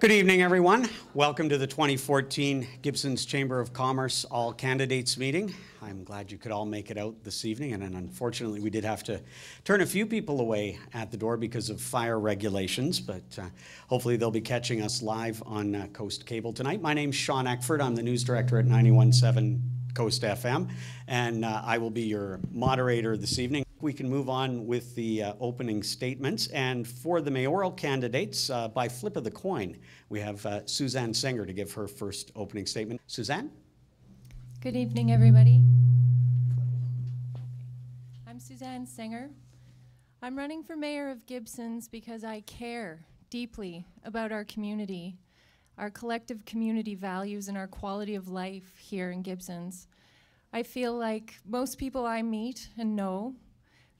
Good evening, everyone. Welcome to the 2014 Gibsons Chamber of Commerce All Candidates meeting. I'm glad you could all make it out this evening, and unfortunately we did have to turn a few people away at the door because of fire regulations, but hopefully they'll be catching us live on Coast Cable tonight. My name's Sean Eckford. I'm the news director at 91.7 Coast FM, and I will be your moderator this evening. We can move on with the opening statements, and for the mayoral candidates, by flip of the coin, we have Suzanne Singer to give her first opening statement. Suzanne? Good evening, everybody. I'm Suzanne Singer. I'm running for mayor of Gibsons because I care deeply about our community, our collective community values, and our quality of life here in Gibsons. I feel like most people I meet and know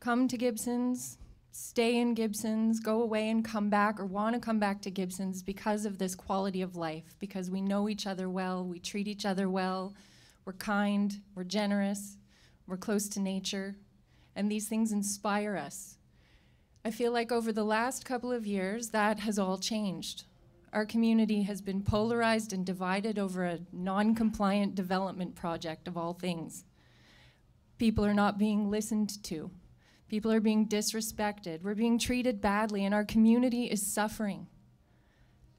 come to Gibsons, stay in Gibsons, go away and come back, or want to come back to Gibsons because of this quality of life, because we know each other well, we treat each other well, we're kind, we're generous, we're close to nature, and these things inspire us. I feel like over the last couple of years, that has all changed. Our community has been polarized and divided over a non-compliant development project of all things. People are not being listened to. People are being disrespected. We're being treated badly, and our community is suffering.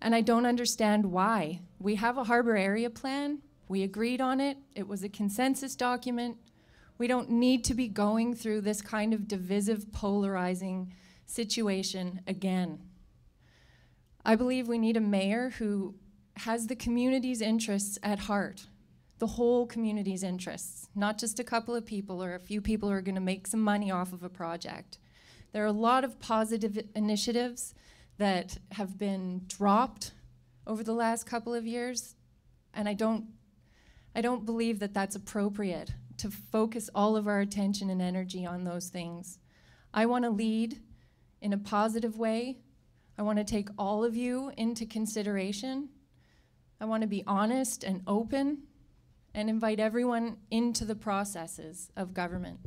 And I don't understand why. We have a harbor area plan. We agreed on it. It was a consensus document. We don't need to be going through this kind of divisive, polarizing situation again. I believe we need a mayor who has the community's interests at heart. The whole community's interests, not just a couple of people or a few people who are going to make some money off of a project. There are a lot of positive initiatives that have been dropped over the last couple of years, and I don't believe that that's appropriate to focus all of our attention and energy on those things. I want to lead in a positive way. I want to take all of you into consideration. I want to be honest and open and invite everyone into the processes of government.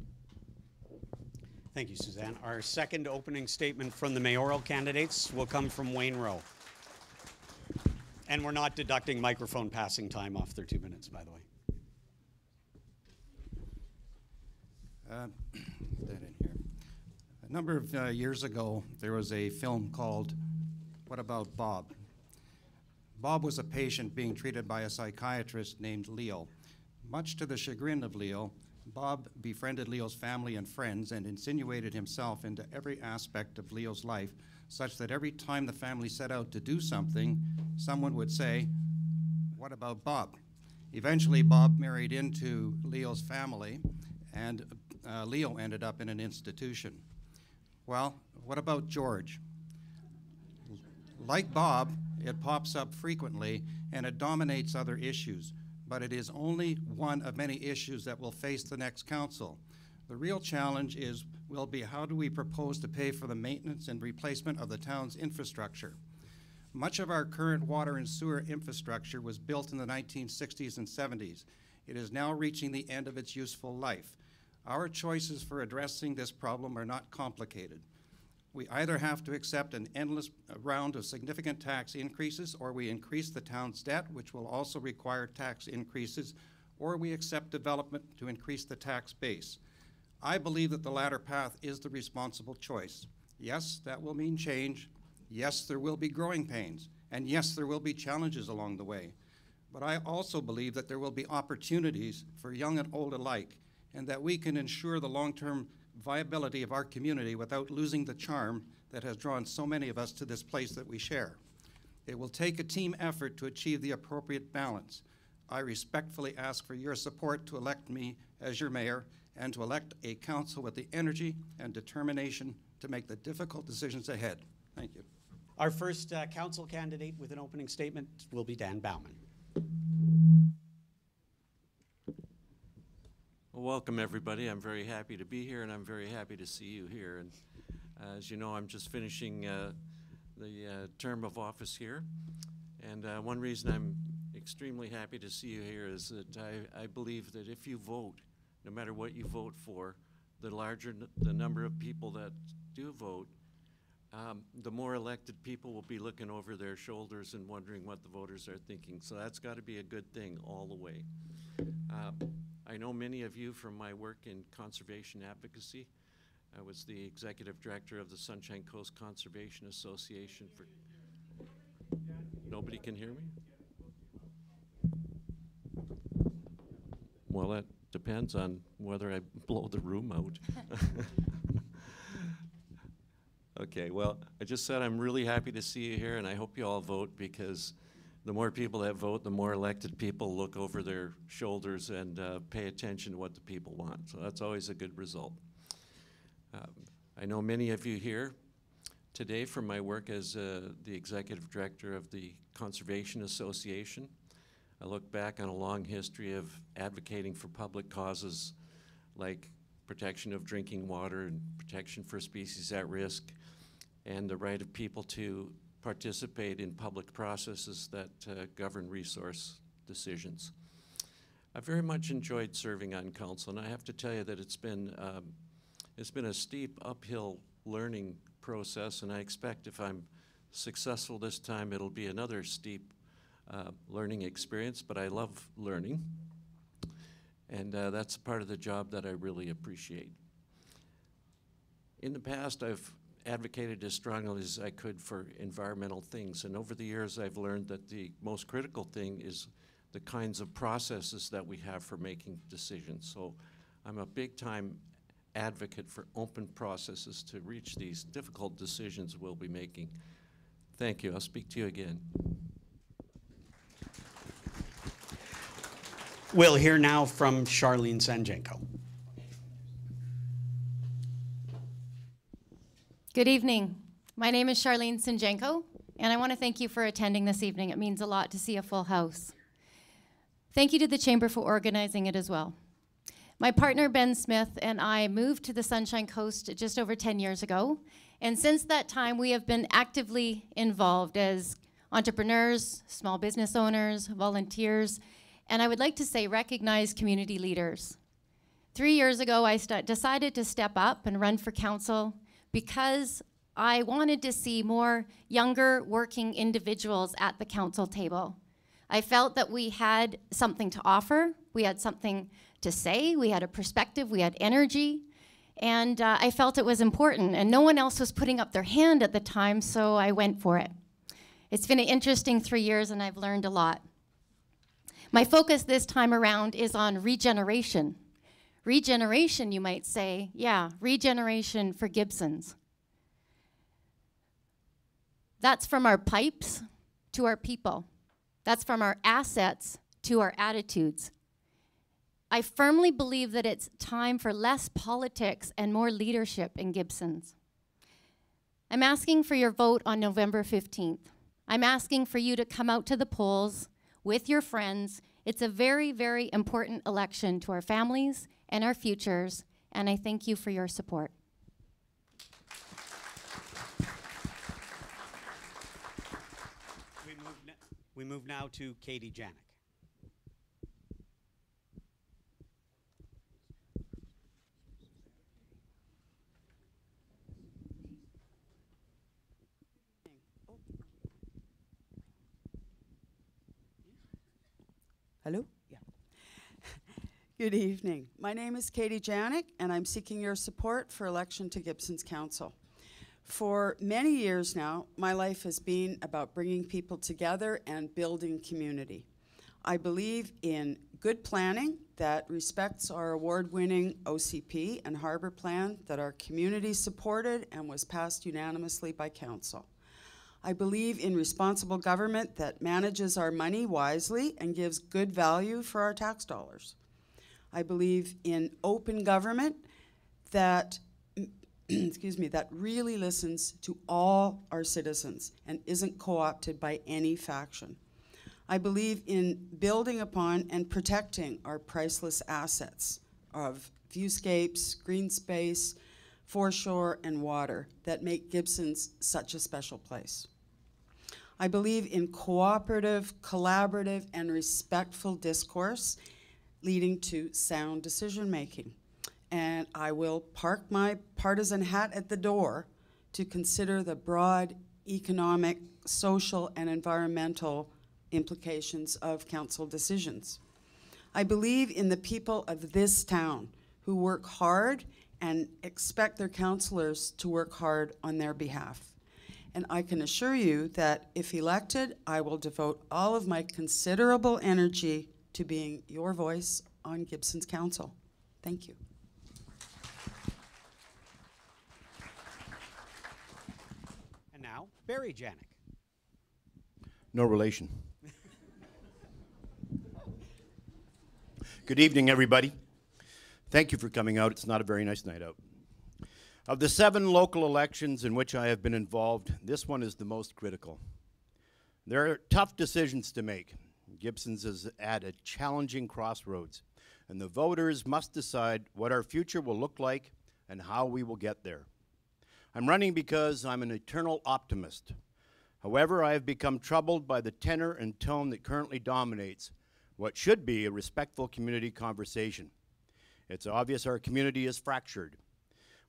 Thank you, Suzanne. Our second opening statement from the mayoral candidates will come from Wayne Rowe. And we're not deducting microphone passing time off their 2 minutes, by the way. That in here. A number of years ago, there was a film called What About Bob? Bob was a patient being treated by a psychiatrist named Leo. Much to the chagrin of Leo, Bob befriended Leo's family and friends and insinuated himself into every aspect of Leo's life, such that every time the family set out to do something, someone would say, "What about Bob?" Eventually, Bob married into Leo's family, and Leo ended up in an institution. Well, what about George? Like Bob, it pops up frequently and it dominates other issues, but it is only one of many issues that will face the next council. The real challenge will be how do we propose to pay for the maintenance and replacement of the town's infrastructure. Much of our current water and sewer infrastructure was built in the 1960s and 70s. It is now reaching the end of its useful life. Our choices for addressing this problem are not complicated. We either have to accept an endless round of significant tax increases, or we increase the town's debt, which will also require tax increases, or we accept development to increase the tax base. I believe that the latter path is the responsible choice. Yes, that will mean change. Yes, there will be growing pains. And yes, there will be challenges along the way. But I also believe that there will be opportunities for young and old alike, and that we can ensure the long-term viability of our community without losing the charm that has drawn so many of us to this place that we share. It will take a team effort to achieve the appropriate balance. I respectfully ask for your support to elect me as your mayor and to elect a council with the energy and determination to make the difficult decisions ahead. Thank you. Our first council candidate with an opening statement will be Dan Bauman. Well, welcome everybody. I'm very happy to be here, and I'm very happy to see you here. And as you know, I'm just finishing the term of office here. And one reason I'm extremely happy to see you here is that I believe that if you vote, no matter what you vote for, the larger the number of people that do vote, the more elected people will be looking over their shoulders and wondering what the voters are thinking. So that's got to be a good thing all the way. I know many of you from my work in conservation advocacy. I was the executive director of the Sunshine Coast Conservation Association for... Nobody can hear me? Well, that depends on whether I blow the room out. Okay, well, I just said I'm really happy to see you here, and I hope you all vote, because the more people that vote, the more elected people look over their shoulders and pay attention to what the people want. So that's always a good result. I know many of you here today from my work as the executive director of the Conservation Association. I look back on a long history of advocating for public causes like protection of drinking water and protection for species at risk, and the right of people to participate in public processes that govern resource decisions. I very much enjoyed serving on council, and I have to tell you that it's been a steep uphill learning process, and I expect if I'm successful this time, it'll be another steep learning experience, but I love learning, and that's part of the job that I really appreciate. In the past, I've advocated as strongly as I could for environmental things, and over the years I've learned that the most critical thing is the kinds of processes that we have for making decisions. So I'm a big-time advocate for open processes to reach these difficult decisions we'll be making. Thank you. I'll speak to you again. We'll hear now from Charlene Sanjenko. Good evening. My name is Charlene Sanjenko, and I want to thank you for attending this evening. It means a lot to see a full house. Thank you to the Chamber for organizing it as well. My partner, Ben Smith, and I moved to the Sunshine Coast just over 10 years ago, and since that time, we have been actively involved as entrepreneurs, small business owners, volunteers, and I would like to say recognized community leaders. 3 years ago, I decided to step up and run for council because I wanted to see more younger working individuals at the council table. I felt that we had something to offer, we had something to say, we had a perspective, we had energy, and I felt it was important, and no one else was putting up their hand at the time, so I went for it. It's been an interesting 3 years, and I've learned a lot. My focus this time around is on regeneration. Regeneration, you might say, yeah, regeneration for Gibsons. That's from our pipes to our people. That's from our assets to our attitudes. I firmly believe that it's time for less politics and more leadership in Gibsons. I'm asking for your vote on November 15th. I'm asking for you to come out to the polls with your friends. It's a very, very important election to our families and our futures, and I thank you for your support. We move now to Katie Janik. Hello? Yeah. Good evening. My name is Katie Janik, and I'm seeking your support for election to Gibsons Council. For many years now, my life has been about bringing people together and building community. I believe in good planning that respects our award-winning OCP and harbor plan that our community supported and was passed unanimously by council. I believe in responsible government that manages our money wisely and gives good value for our tax dollars. I believe in open government that excuse me, that really listens to all our citizens and isn't co-opted by any faction. I believe in building upon and protecting our priceless assets of viewscapes, green space, foreshore, and water that make Gibsons such a special place. I believe in cooperative, collaborative, and respectful discourse leading to sound decision-making. And I will park my partisan hat at the door to consider the broad economic, social, and environmental implications of council decisions. I believe in the people of this town who work hard and expect their councillors to work hard on their behalf. And I can assure you that if elected, I will devote all of my considerable energy to being your voice on Gibsons Council. Thank you. And now, Barry Janik. No relation. Good evening, everybody. Thank you for coming out. It's not a very nice night out. Of the 7 local elections in which I have been involved, this one is the most critical. There are tough decisions to make. Gibsons is at a challenging crossroads, and the voters must decide what our future will look like and how we will get there. I'm running because I'm an eternal optimist. However, I have become troubled by the tenor and tone that currently dominates what should be a respectful community conversation. It's obvious our community is fractured.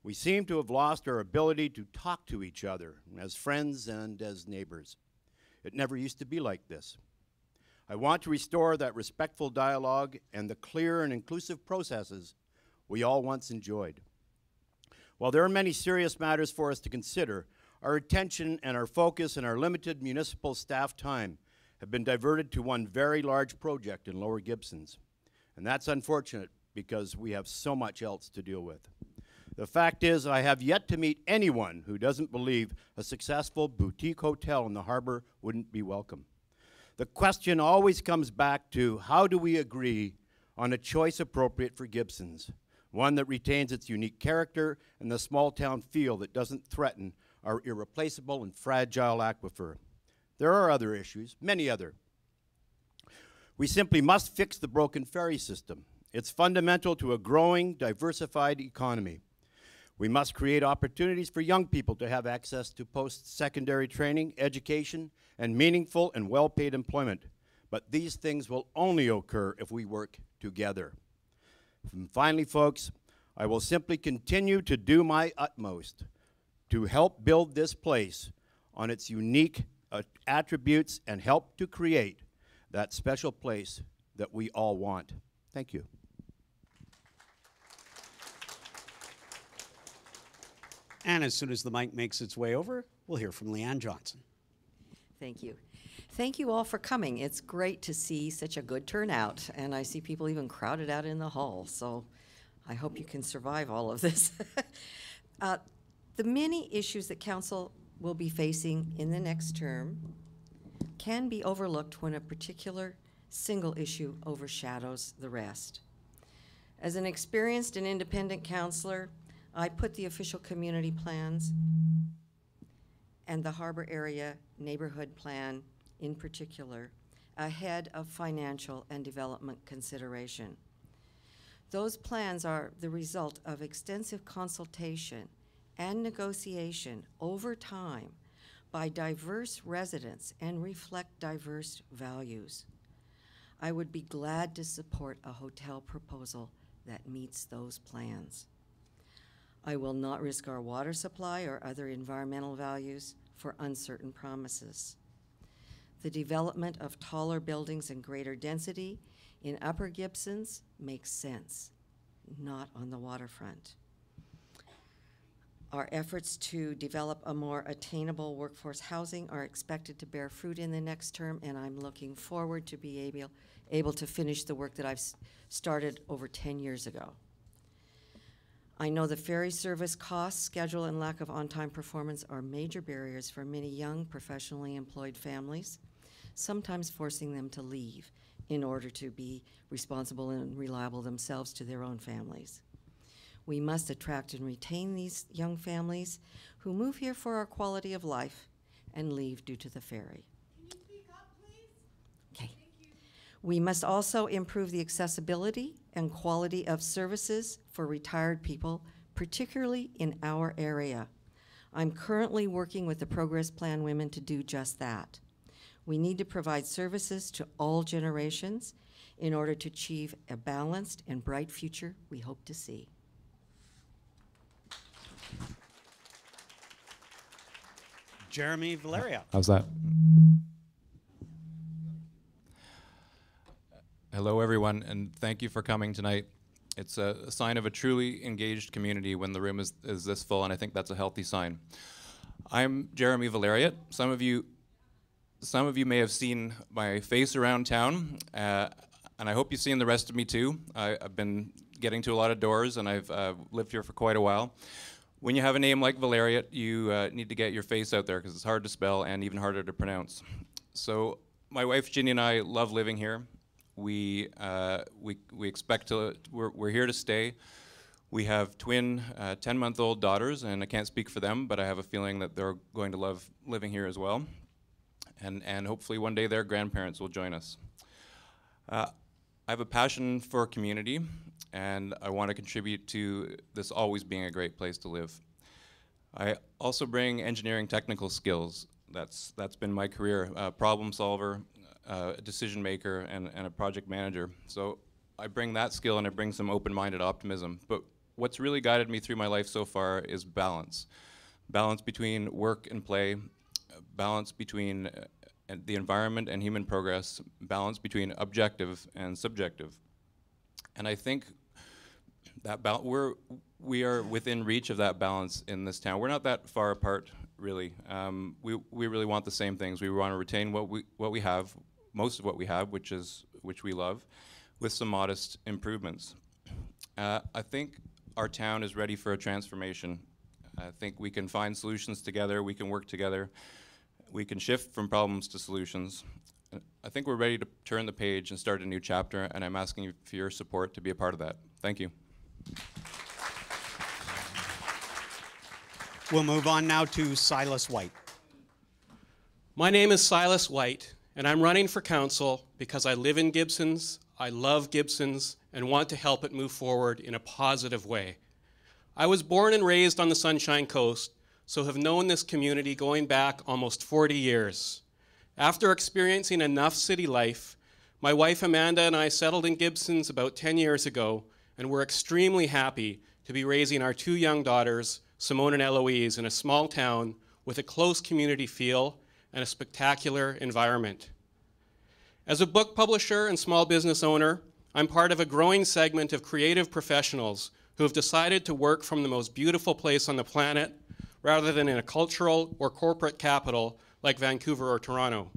We seem to have lost our ability to talk to each other as friends and as neighbors. It never used to be like this. I want to restore that respectful dialogue and the clear and inclusive processes we all once enjoyed. While there are many serious matters for us to consider, our attention and our focus and our limited municipal staff time have been diverted to one very large project in Lower Gibsons. And that's unfortunate because we have so much else to deal with. The fact is, I have yet to meet anyone who doesn't believe a successful boutique hotel in the harbor wouldn't be welcome. The question always comes back to how do we agree on a choice appropriate for Gibsons, one that retains its unique character and the small town feel that doesn't threaten our irreplaceable and fragile aquifer. There are other issues, many other. We simply must fix the broken ferry system. It's fundamental to a growing, diversified economy. We must create opportunities for young people to have access to post-secondary training, education, and meaningful and well-paid employment. But these things will only occur if we work together. And finally, folks, I will simply continue to do my utmost to help build this place on its unique attributes and help to create that special place that we all want. Thank you. And as soon as the mic makes its way over, we'll hear from Leanne Johnson. Thank you. Thank you all for coming. It's great to see such a good turnout, and I see people even crowded out in the hall, so I hope you can survive all of this. The many issues that Council will be facing in the next term can be overlooked when a particular single issue overshadows the rest. As an experienced and independent councillor, I put the official community plans and the harbor area neighborhood plan in particular ahead of financial and development consideration. Those plans are the result of extensive consultation and negotiation over time by diverse residents and reflect diverse values. I would be glad to support a hotel proposal that meets those plans. I will not risk our water supply or other environmental values for uncertain promises. The development of taller buildings and greater density in Upper Gibsons makes sense, not on the waterfront. Our efforts to develop a more attainable workforce housing are expected to bear fruit in the next term, and I'm looking forward to be able to finish the work that I've started over 10 years ago. I know the ferry service costs, schedule, and lack of on-time performance are major barriers for many young, professionally employed families, sometimes forcing them to leave in order to be responsible and reliable themselves to their own families. We must attract and retain these young families who move here for our quality of life and leave due to the ferry. Can you speak up, please? Okay. We must also improve the accessibility and quality of services for retired people, particularly in our area. I'm currently working with the Progress Plan Women to do just that. We need to provide services to all generations in order to achieve a balanced and bright future we hope to see. Jeremy Valeria. How's that? Hello, everyone, and thank you for coming tonight. It's a sign of a truly engaged community when the room is this full, and I think that's a healthy sign. I'm Jeremy Valeria. Some of you may have seen my face around town, and I hope you've seen the rest of me too. I've been getting to a lot of doors, and I've lived here for quite a while. When you have a name like Valeriot, you need to get your face out there because it's hard to spell and even harder to pronounce. So my wife Ginny and I love living here. We expect to, we're here to stay. We have twin 10-month-old daughters, and I can't speak for them, but I have a feeling that they're going to love living here as well. And hopefully one day their grandparents will join us. I have a passion for community, and I want to contribute to this always being a great place to live. I also bring engineering technical skills. That's been my career, problem solver, a decision maker, and a project manager. So I bring that skill, and I bring some open-minded optimism. But what's really guided me through my life so far is balance. Balance between work and play, balance between the environment and human progress, balance between objective and subjective. And I think that we are within reach of that balance in this town. We're not that far apart, really. We really want the same things. We want to retain what we have, most of what we have, which we love, with some modest improvements. I think our town is ready for a transformation. I think we can find solutions together. We can work together. We can shift from problems to solutions. I think we're ready to turn the page and start a new chapter, and I'm asking you for your support to be a part of that. Thank you. We'll move on now to Silas White. My name is Silas White, and I'm running for council because I live in Gibsons, I love Gibsons, and want to help it move forward in a positive way. I was born and raised on the Sunshine Coast, so have known this community going back almost 40 years. After experiencing enough city life, my wife Amanda and I settled in Gibsons about 10 years ago, and we're extremely happy to be raising our two young daughters, Simone and Eloise, in a small town with a close community feel and a spectacular environment. As a book publisher and small business owner, I'm part of a growing segment of creative professionals who have decided to work from the most beautiful place on the planet rather than in a cultural or corporate capital like Vancouver or Toronto.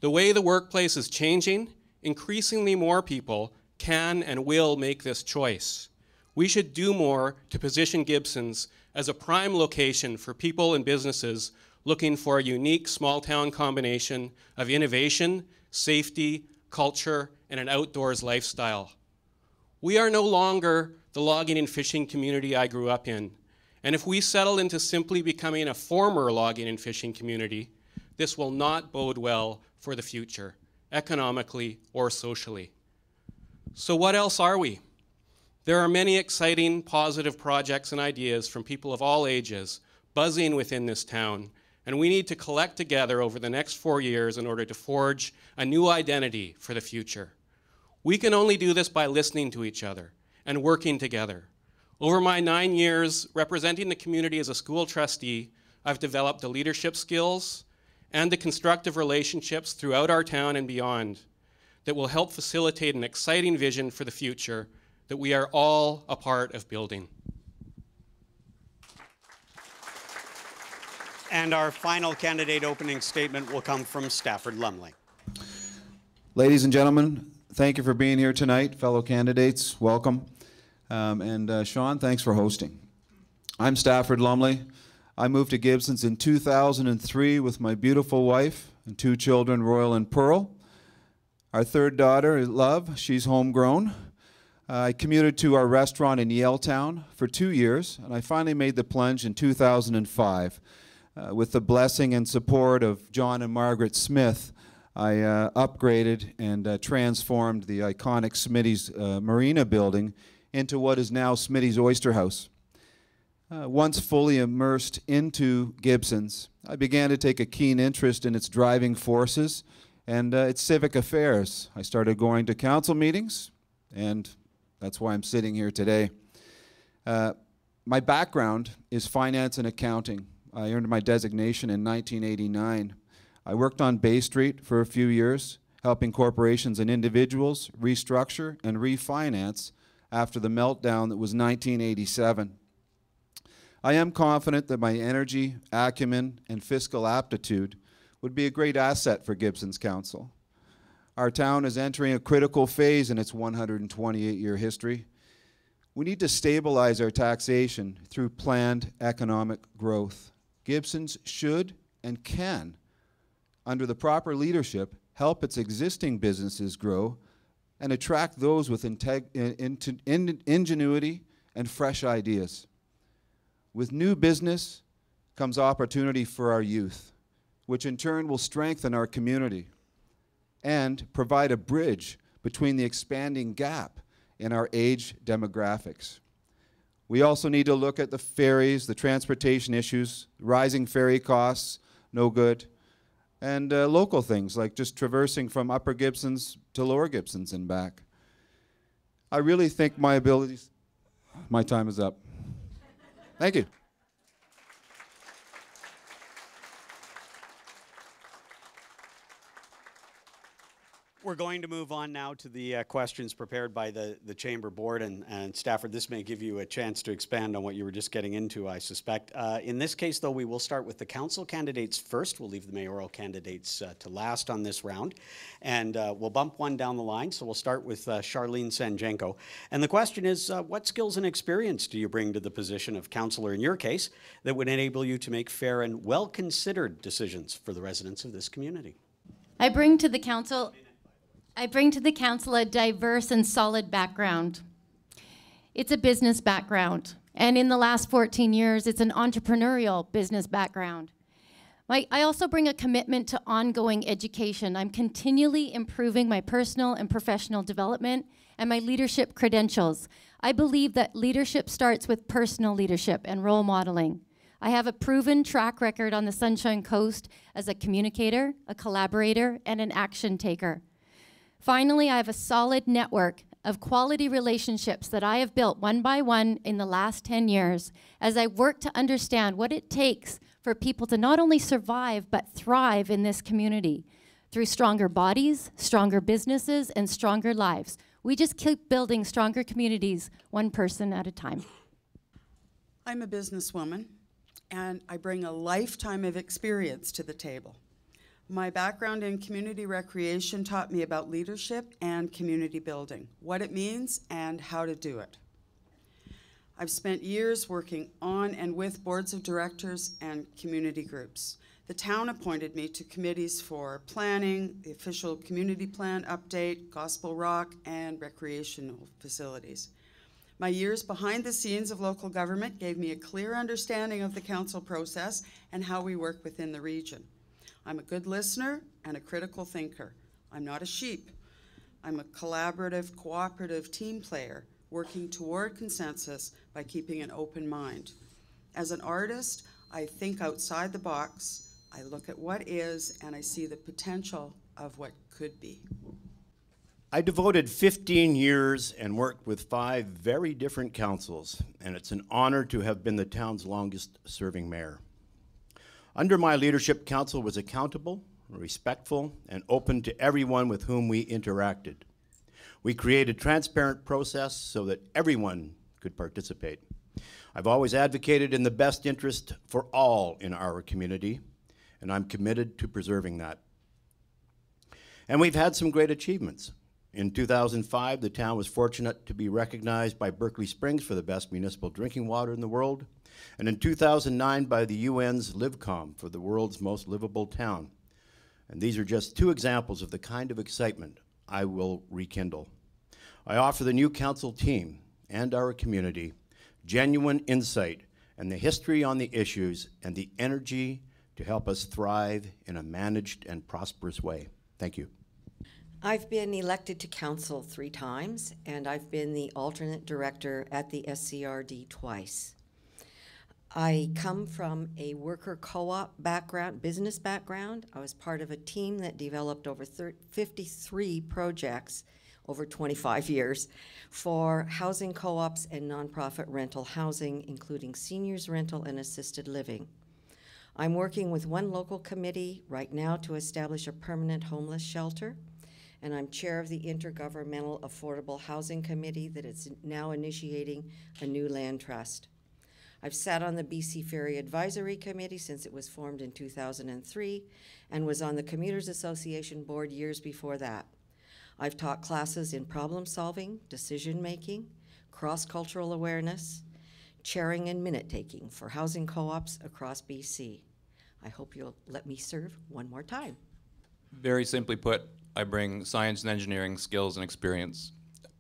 The way the workplace is changing, increasingly more people can and will make this choice. We should do more to position Gibsons as a prime location for people and businesses looking for a unique small town combination of innovation, safety, culture, and an outdoors lifestyle. We are no longer the logging and fishing community I grew up in. And if we settle into simply becoming a former logging and fishing community, this will not bode well for the future, economically or socially. So what else are we? There are many exciting, positive projects and ideas from people of all ages buzzing within this town, and we need to collect together over the next 4 years in order to forge a new identity for the future. We can only do this by listening to each other and working together. Over my 9 years representing the community as a school trustee, I've developed the leadership skills and the constructive relationships throughout our town and beyond that will help facilitate an exciting vision for the future that we are all a part of building. And our final candidate opening statement will come from Stafford Lumley. Ladies and gentlemen, thank you for being here tonight. Fellow candidates, welcome. Sean, thanks for hosting. I'm Stafford Lumley. I moved to Gibsons in 2003 with my beautiful wife and two children, Royal and Pearl. Our third daughter is Love. She's homegrown. I commuted to our restaurant in Yaletown for 2 years, and I finally made the plunge in 2005. With the blessing and support of John and Margaret Smith, I upgraded and transformed the iconic Smitty's Marina building into what is now Smitty's Oyster House. Once fully immersed into Gibsons, I began to take a keen interest in its driving forces and its civic affairs. I started going to council meetings, and that's why I'm sitting here today. My background is finance and accounting. I earned my designation in 1989. I worked on Bay Street for a few years, helping corporations and individuals restructure and refinance after the meltdown that was 1987. I am confident that my energy, acumen, and fiscal aptitude would be a great asset for Gibsons Council. Our town is entering a critical phase in its 128-year history. We need to stabilize our taxation through planned economic growth. Gibsons should and can, under the proper leadership, help its existing businesses grow and attract those with ingenuity and fresh ideas. With new business comes opportunity for our youth, which in turn will strengthen our community and provide a bridge between the expanding gap in our age demographics. We also need to look at the ferries, the transportation issues, rising ferry costs, no good, and local things like just traversing from Upper Gibsons to Lower Gibsons and back. I really think my abilities, my time is up. Thank you. We're going to move on now to the questions prepared by the Chamber Board, and Stafford, this may give you a chance to expand on what you were just getting into, I suspect. In this case, though, we will start with the council candidates first. We'll leave the mayoral candidates to last on this round, and we'll bump one down the line. So we'll start with Charlene Sanjenko. And the question is, what skills and experience do you bring to the position of councillor in your case that would enable you to make fair and well-considered decisions for the residents of this community? I bring to the council a diverse and solid background. It's a business background, and in the last 14 years, it's an entrepreneurial business background. I also bring a commitment to ongoing education. I'm continually improving my personal and professional development and my leadership credentials. I believe that leadership starts with personal leadership and role modeling. I have a proven track record on the Sunshine Coast as a communicator, a collaborator, and an action taker. Finally, I have a solid network of quality relationships that I have built one by one in the last 10 years as I work to understand what it takes for people to not only survive but thrive in this community through stronger bodies, stronger businesses, and stronger lives. We just keep building stronger communities one person at a time. I'm a businesswoman, and I bring a lifetime of experience to the table. My background in community recreation taught me about leadership and community building, what it means and how to do it. I've spent years working on and with boards of directors and community groups. The town appointed me to committees for planning, the official community plan update, Gospel Rock, and recreational facilities. My years behind the scenes of local government gave me a clear understanding of the council process and how we work within the region. I'm a good listener and a critical thinker. I'm not a sheep. I'm a collaborative, cooperative team player working toward consensus by keeping an open mind. As an artist, I think outside the box. I look at what is, and I see the potential of what could be. I devoted 15 years and worked with 5 very different councils, and it's an honor to have been the town's longest serving mayor. Under my leadership, council was accountable, respectful, and open to everyone with whom we interacted. We created a transparent process so that everyone could participate. I've always advocated in the best interest for all in our community, and I'm committed to preserving that. And we've had some great achievements. In 2005, the town was fortunate to be recognized by Berkeley Springs for the best municipal drinking water in the world, and in 2009 by the UN's LivCom for the world's most livable town. And these are just 2 examples of the kind of excitement I will rekindle. I offer the new council team and our community genuine insight and the history on the issues and the energy to help us thrive in a managed and prosperous way. Thank you. I've been elected to council 3 times, and I've been the alternate director at the SCRD twice. I come from a worker co-op background, business background. I was part of a team that developed over 53 projects over 25 years for housing co-ops and nonprofit rental housing, including seniors rental and assisted living. I'm working with one local committee right now to establish a permanent homeless shelter, and I'm chair of the Intergovernmental Affordable Housing Committee that is now initiating a new land trust. I've sat on the BC Ferry Advisory Committee since it was formed in 2003 and was on the Commuters Association board years before that. I've taught classes in problem solving, decision making, cross-cultural awareness, chairing and minute taking for housing co-ops across BC. I hope you'll let me serve one more time. Very simply put, I bring science and engineering skills and experience.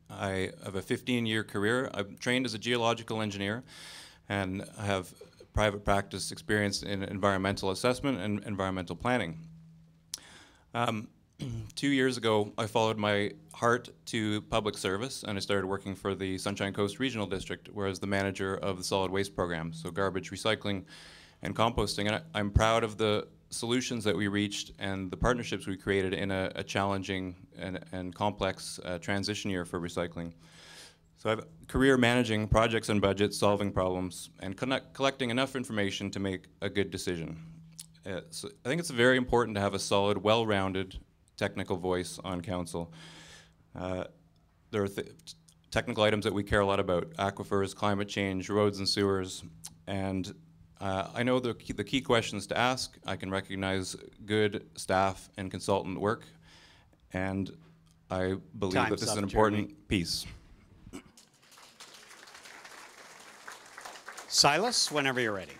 I have a 15-year career. I'm trained as a geological engineer, and I have private practice experience in environmental assessment and environmental planning. 2 years ago, I followed my heart to public service, and I started working for the Sunshine Coast Regional District, where I was the manager of the solid waste program, so garbage recycling and composting. And I'm proud of the solutions that we reached and the partnerships we created in a challenging and complex transition year for recycling. So I have a career managing projects and budgets, solving problems, and collecting enough information to make a good decision. So I think it's very important to have a solid, well-rounded technical voice on council. There are technical items that we care a lot about: aquifers, climate change, roads and sewers, and I know the key questions to ask. I can recognize good staff and consultant work, and I believe that this is an important piece. Silas, whenever you're ready.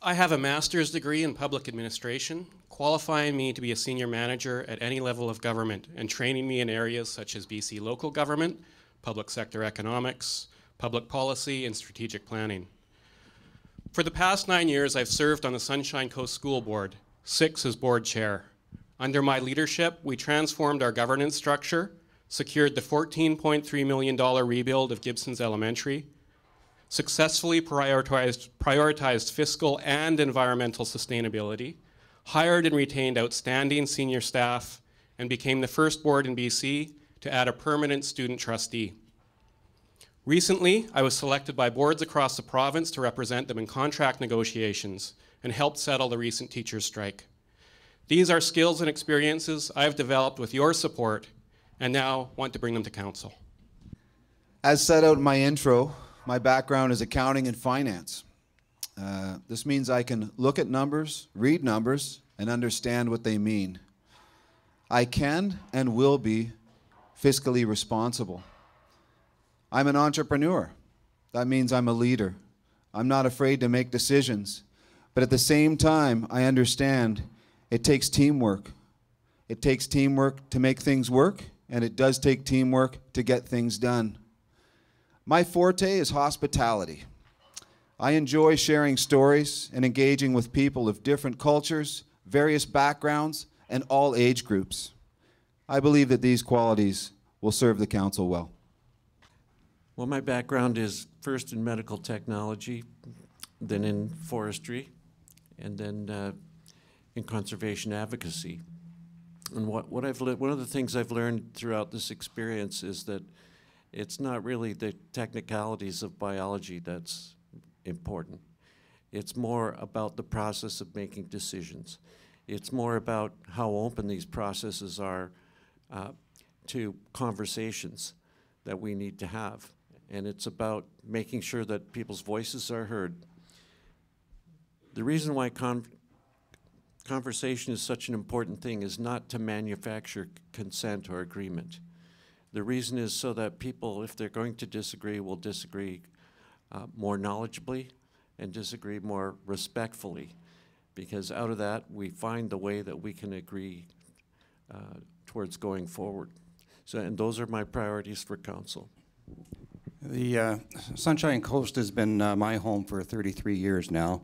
I have a master's degree in public administration, qualifying me to be a senior manager at any level of government and training me in areas such as BC local government, public sector economics, public policy, and strategic planning. For the past 9 years, I've served on the Sunshine Coast School Board, 6 as board chair. Under my leadership, we transformed our governance structure, secured the $14.3 million rebuild of Gibsons Elementary, successfully prioritized fiscal and environmental sustainability, hired and retained outstanding senior staff, and became the first board in BC to add a permanent student trustee. Recently, I was selected by boards across the province to represent them in contract negotiations and helped settle the recent teachers' strike. These are skills and experiences I've developed with your support and now want to bring them to council. As set out in my intro, my background is accounting and finance. This means I can look at numbers, read numbers, and understand what they mean. I can and will be fiscally responsible. I'm an entrepreneur. That means I'm a leader. I'm not afraid to make decisions. But at the same time, I understand it takes teamwork. It takes teamwork to make things work, and it does take teamwork to get things done. My forte is hospitality. I enjoy sharing stories and engaging with people of different cultures, various backgrounds, and all age groups. I believe that these qualities will serve the council well. Well, my background is first in medical technology, then in forestry, and then in conservation advocacy. And one of the things I've learned throughout this experience is that it's not really the technicalities of biology that's important. It's more about the process of making decisions. It's more about how open these processes are to conversations that we need to have. And it's about making sure that people's voices are heard. The reason why conversation is such an important thing is not to manufacture consent or agreement. The reason is so that people, if they're going to disagree, will disagree more knowledgeably and disagree more respectfully, because out of that we find the way that we can agree towards going forward. So, and those are my priorities for council. The Sunshine Coast has been my home for 33 years now.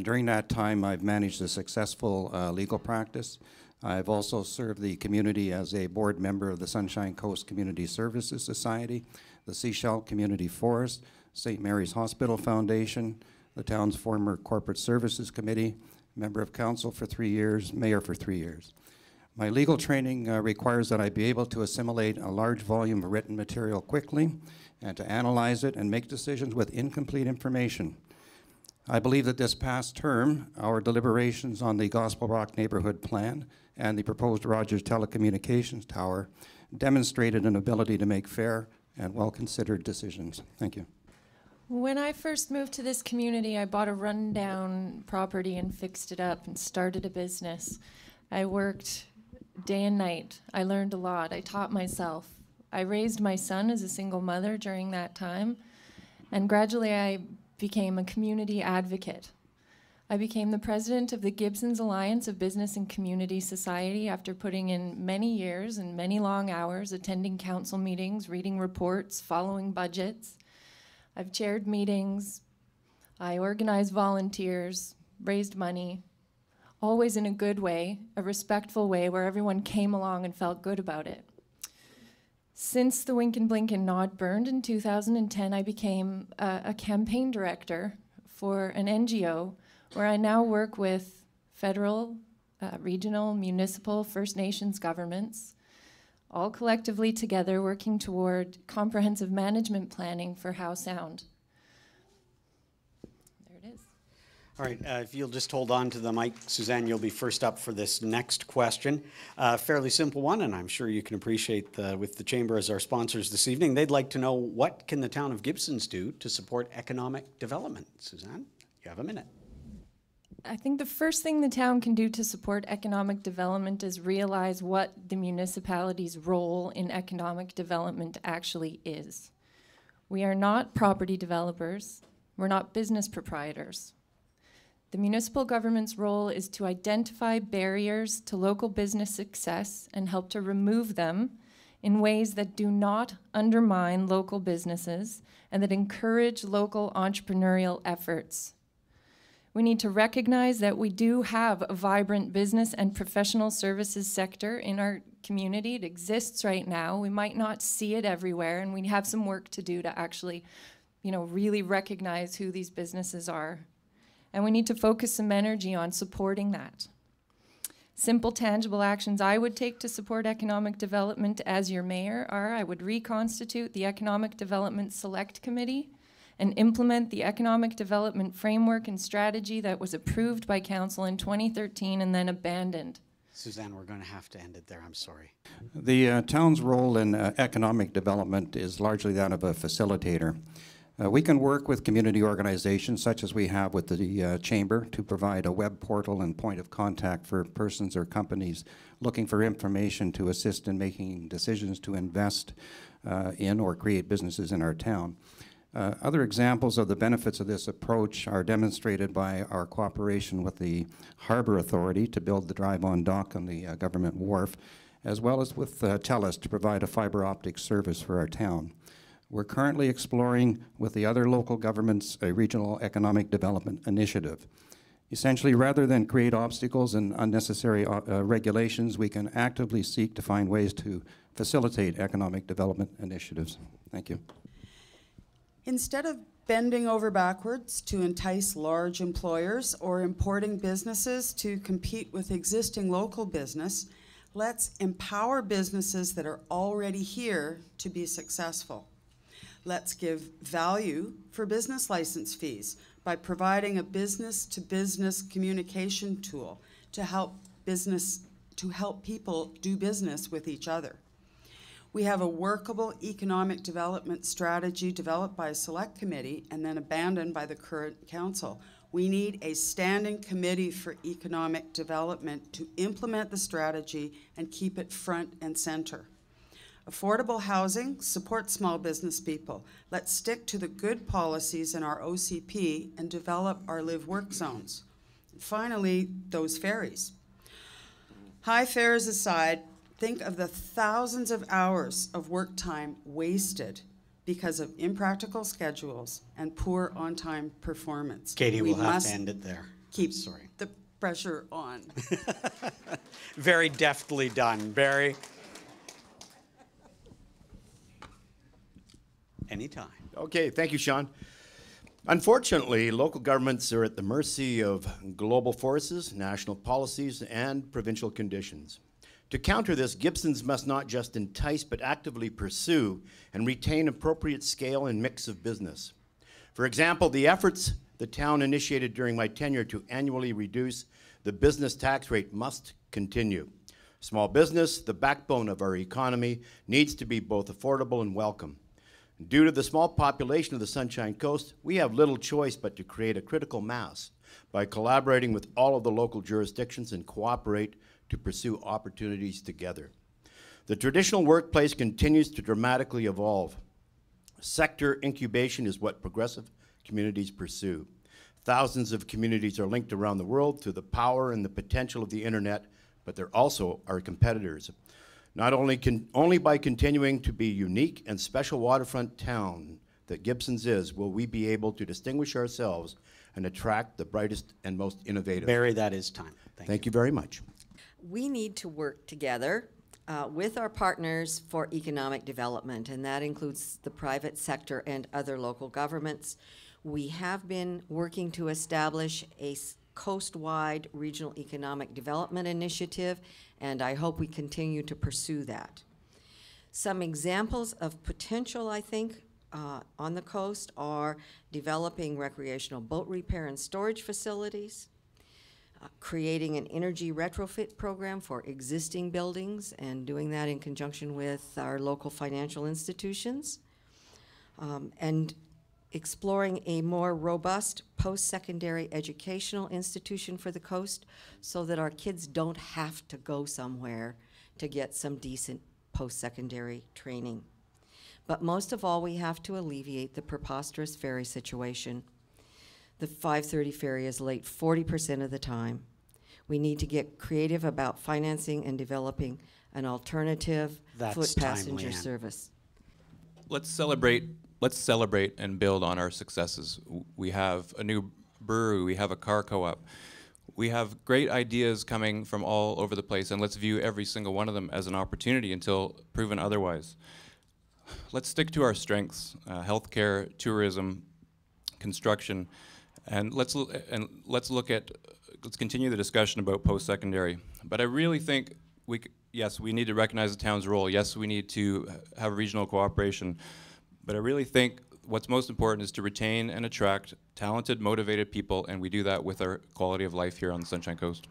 During that time, I've managed a successful legal practice. I've also served the community as a board member of the Sunshine Coast Community Services Society, the Seashell Community Forest, St. Mary's Hospital Foundation, the town's former Corporate Services Committee, member of council for 3 years, mayor for 3 years. My legal training requires that I be able to assimilate a large volume of written material quickly and to analyze it and make decisions with incomplete information. I believe that this past term, our deliberations on the Gospel Rock Neighborhood Plan and the proposed Rogers Telecommunications Tower demonstrated an ability to make fair and well-considered decisions. Thank you. When I first moved to this community, I bought a rundown property and fixed it up and started a business. I worked day and night. I learned a lot. I taught myself. I raised my son as a single mother during that time, and gradually I became a community advocate. I became the president of the Gibsons Alliance of Business and Community Society after putting in many years and many long hours attending council meetings, reading reports, following budgets. I've chaired meetings, I organized volunteers, raised money, always in a good way, a respectful way where everyone came along and felt good about it. Since the Wink and Blink and Nod burned in 2010, I became a campaign director for an NGO where I now work with federal, regional, municipal, First Nations governments, all collectively together working toward comprehensive management planning for Howe Sound. There it is. All right, if you'll just hold on to the mic, Suzanne, you'll be first up for this next question. Fairly simple one, and I'm sure you can appreciate with the Chamber as our sponsors this evening. They'd like to know, what can the town of Gibsons do to support economic development? Suzanne, you have a minute. I think the first thing the town can do to support economic development is realize what the municipality's role in economic development actually is. We are not property developers. We're not business proprietors. The municipal government's role is to identify barriers to local business success and help to remove them in ways that do not undermine local businesses and that encourage local entrepreneurial efforts. We need to recognize that we do have a vibrant business and professional services sector in our community. It exists right now. We might not see it everywhere, and we have some work to do to actually, really recognize who these businesses are. And we need to focus some energy on supporting that. Simple, tangible actions I would take to support economic development as your mayor are, I would reconstitute the Economic Development Select Committee and implement the economic development framework and strategy that was approved by council in 2013 and then abandoned. Suzanne, we're going to have to end it there. I'm sorry. The town's role in economic development is largely that of a facilitator. We can work with community organizations such as we have with the Chamber to provide a web portal and point of contact for persons or companies looking for information to assist in making decisions to invest in or create businesses in our town. Other examples of the benefits of this approach are demonstrated by our cooperation with the Harbor Authority to build the drive-on dock on the government wharf, as well as with TELUS to provide a fiber optic service for our town. We're currently exploring with the other local governments a regional economic development initiative. Essentially, rather than create obstacles and unnecessary regulations, we can actively seek to find ways to facilitate economic development initiatives. Thank you. Instead of bending over backwards to entice large employers or importing businesses to compete with existing local business, let's empower businesses that are already here to be successful. Let's give value for business license fees by providing a business-to-business communication tool to help people do business with each other. We have a workable economic development strategy developed by a select committee and then abandoned by the current council. We need a standing committee for economic development to implement the strategy and keep it front and center. Affordable housing, support small business people. Let's stick to the good policies in our OCP and develop our live-work zones. And finally, those ferries. High fares aside, think of the thousands of hours of work time wasted because of impractical schedules and poor on-time performance. Katie, we'll have to end it there. Keep the pressure on. Very deftly done, Barry. Anytime. Okay, thank you, Sean. Unfortunately, local governments are at the mercy of global forces, national policies, and provincial conditions. To counter this, Gibsons must not just entice but actively pursue and retain appropriate scale and mix of business. For example, the efforts the town initiated during my tenure to annually reduce the business tax rate must continue. Small business, the backbone of our economy, needs to be both affordable and welcome. Due to the small population of the Sunshine Coast, we have little choice but to create a critical mass by collaborating with all of the local jurisdictions and cooperate to pursue opportunities together. The traditional workplace continues to dramatically evolve. Sector incubation is what progressive communities pursue. Thousands of communities are linked around the world through the power and the potential of the internet, but they're also our competitors. Not only by continuing to be unique and special waterfront town that Gibsons is, will we be able to distinguish ourselves and attract the brightest and most innovative. Barry, that is time. Thank you very much. We need to work together with our partners for economic development, and that includes the private sector and other local governments. We have been working to establish a coast-wide regional economic development initiative, and I hope we continue to pursue that. Some examples of potential, I think, on the coast are developing recreational boat repair and storage facilities, creating an energy retrofit program for existing buildings and doing that in conjunction with our local financial institutions, and exploring a more robust post-secondary educational institution for the coast so that our kids don't have to go somewhere to get some decent post-secondary training. But most of all, we have to alleviate the preposterous ferry situation. The 5:30 ferry is late 40% of the time. We need to get creative about financing and developing an alternative foot passenger service. Let's celebrate and build on our successes. We have a new brewery, we have a car co-op. We have great ideas coming from all over the place, and let's view every single one of them as an opportunity until proven otherwise. Let's stick to our strengths, healthcare, tourism, construction, and let's continue the discussion about post-secondary. But I really think yes, we need to recognize the town's role. Yes, we need to have regional cooperation. But I really think what's most important is to retain and attract talented, motivated people, and we do that with our quality of life here on the Sunshine Coast.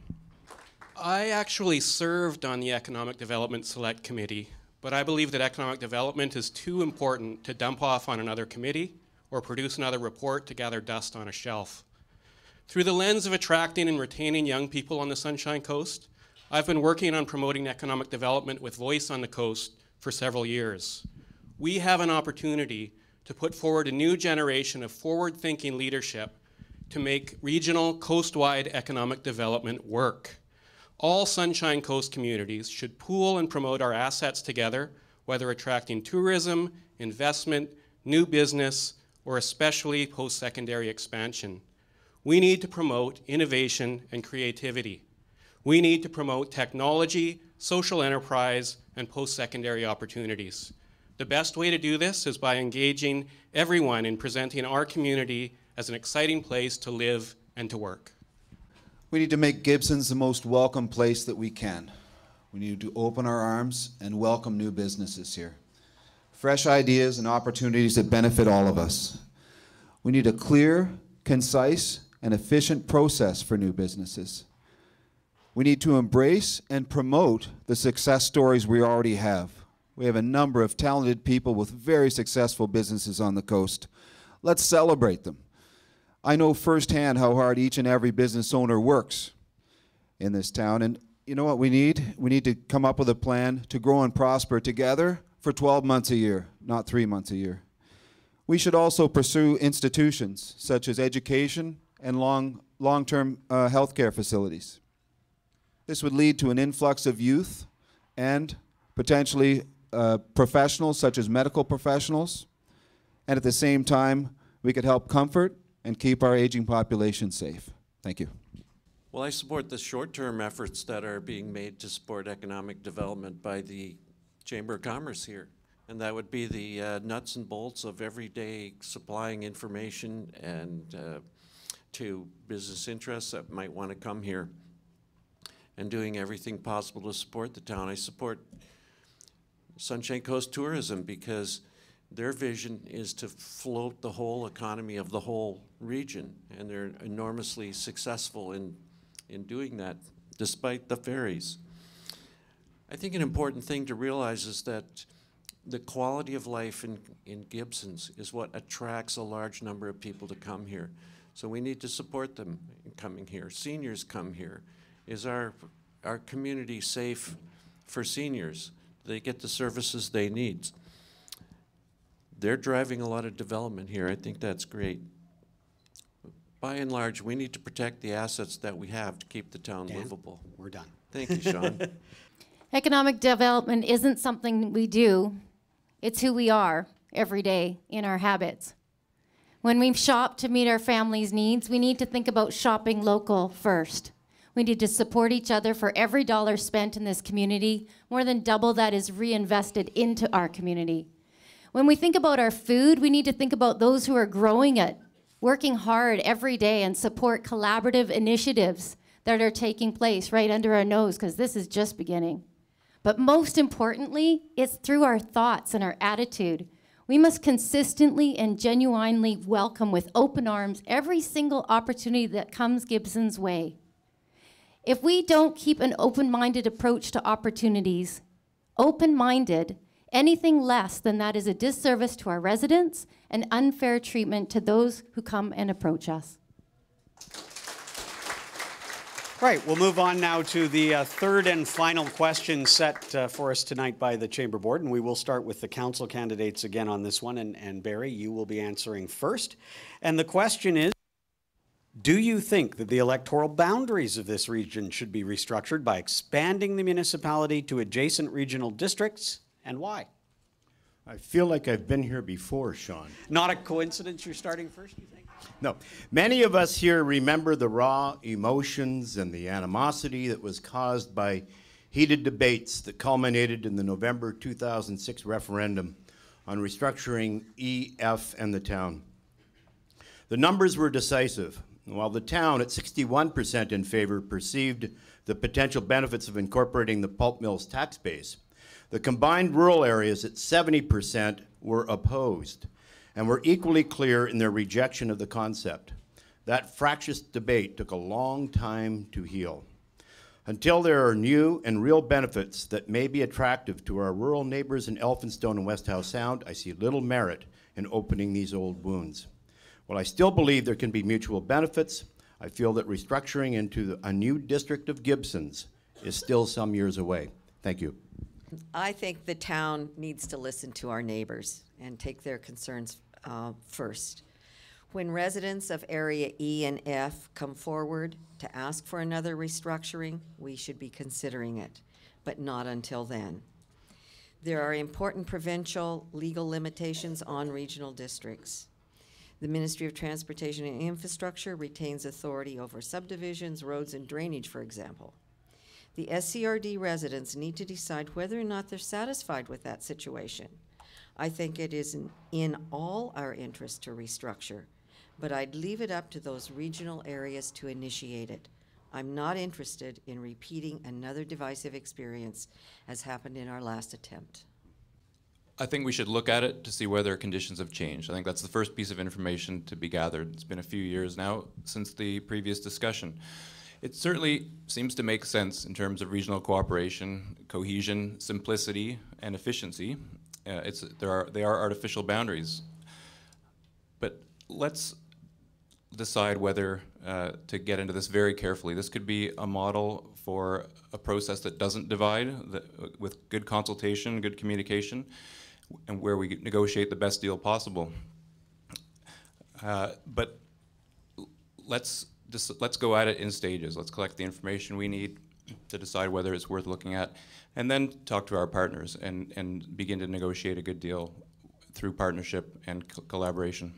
I actually served on the Economic Development Select Committee, but I believe that economic development is too important to dump off on another committee or produce another report to gather dust on a shelf. Through the lens of attracting and retaining young people on the Sunshine Coast, I've been working on promoting economic development with Voice on the Coast for several years. We have an opportunity to put forward a new generation of forward-thinking leadership to make regional, coast-wide economic development work. All Sunshine Coast communities should pool and promote our assets together, whether attracting tourism, investment, new business, or especially post-secondary expansion. We need to promote innovation and creativity. We need to promote technology, social enterprise, and post-secondary opportunities. The best way to do this is by engaging everyone in presenting our community as an exciting place to live and to work. We need to make Gibsons the most welcome place that we can. We need to open our arms and welcome new businesses here. Fresh ideas and opportunities that benefit all of us. We need a clear, concise, and efficient process for new businesses. We need to embrace and promote the success stories we already have. We have a number of talented people with very successful businesses on the coast. Let's celebrate them. I know firsthand how hard each and every business owner works in this town, and you know what we need? We need to come up with a plan to grow and prosper together for 12 months a year, not 3 months a year. We should also pursue institutions such as education and long-term healthcare facilities. This would lead to an influx of youth and potentially professionals such as medical professionals, and at the same time we could help comfort and keep our aging population safe. Thank you. Well, I support the short-term efforts that are being made to support economic development by the Chamber of Commerce here. And that would be the nuts and bolts of everyday supplying information and to business interests that might want to come here and doing everything possible to support the town. I support Sunshine Coast tourism because their vision is to float the whole economy of the whole region, and they're enormously successful in doing that, despite the ferries. I think an important thing to realize is that the quality of life in Gibsons is what attracts a large number of people to come here. So we need to support them in coming here. Seniors come here. Is our community safe for seniors? Do they get the services they need? They're driving a lot of development here. I think that's great. By and large, we need to protect the assets that we have to keep the town livable. We're done. Thank you, Sean. Economic development isn't something we do, it's who we are every day in our habits. When we shop to meet our family's needs, we need to think about shopping local first. We need to support each other. For every dollar spent in this community, more than double that is reinvested into our community. When we think about our food, we need to think about those who are growing it, working hard every day, and support collaborative initiatives that are taking place right under our nose, because this is just beginning. But most importantly, it's through our thoughts and our attitude. We must consistently and genuinely welcome with open arms every single opportunity that comes Gibson's way. If we don't keep an open-minded approach to opportunities, open-minded, anything less than that is a disservice to our residents and unfair treatment to those who come and approach us. Right, we'll move on now to the third and final question set for us tonight by the Chamber Board, and we will start with the council candidates again on this one, and Barry, you will be answering first. And the question is, do you think that the electoral boundaries of this region should be restructured by expanding the municipality to adjacent regional districts, and why? I feel like I've been here before, Sean. Not a coincidence you're starting first, you think? No. Many of us here remember the raw emotions and the animosity that was caused by heated debates that culminated in the November 2006 referendum on restructuring EF and the town. The numbers were decisive. While the town, at 61% in favor, perceived the potential benefits of incorporating the pulp mill's tax base, the combined rural areas at 70% were opposed and were equally clear in their rejection of the concept. That fractious debate took a long time to heal. Until there are new and real benefits that may be attractive to our rural neighbors in Elphinstone and West Howe Sound, I see little merit in opening these old wounds. While I still believe there can be mutual benefits, I feel that restructuring into a new district of Gibsons is still some years away. Thank you. I think the town needs to listen to our neighbors and take their concerns first. When residents of Area E and F come forward to ask for another restructuring, we should be considering it, but not until then. There are important provincial legal limitations on regional districts. The Ministry of Transportation and Infrastructure retains authority over subdivisions, roads, and drainage, for example. The SCRD residents need to decide whether or not they're satisfied with that situation. I think it is in all our interest to restructure, but I'd leave it up to those regional areas to initiate it. I'm not interested in repeating another divisive experience as happened in our last attempt. I think we should look at it to see whether conditions have changed. I think that's the first piece of information to be gathered. It's been a few years now since the previous discussion. It certainly seems to make sense in terms of regional cooperation, cohesion, simplicity, and efficiency. They are artificial boundaries. But let's decide whether to get into this very carefully. This could be a model for a process that doesn't divide, with good consultation, good communication, and where we negotiate the best deal possible. But let's go at it in stages. Let's collect the information we need to decide whether it's worth looking at, and then talk to our partners and begin to negotiate a good deal through partnership and collaboration.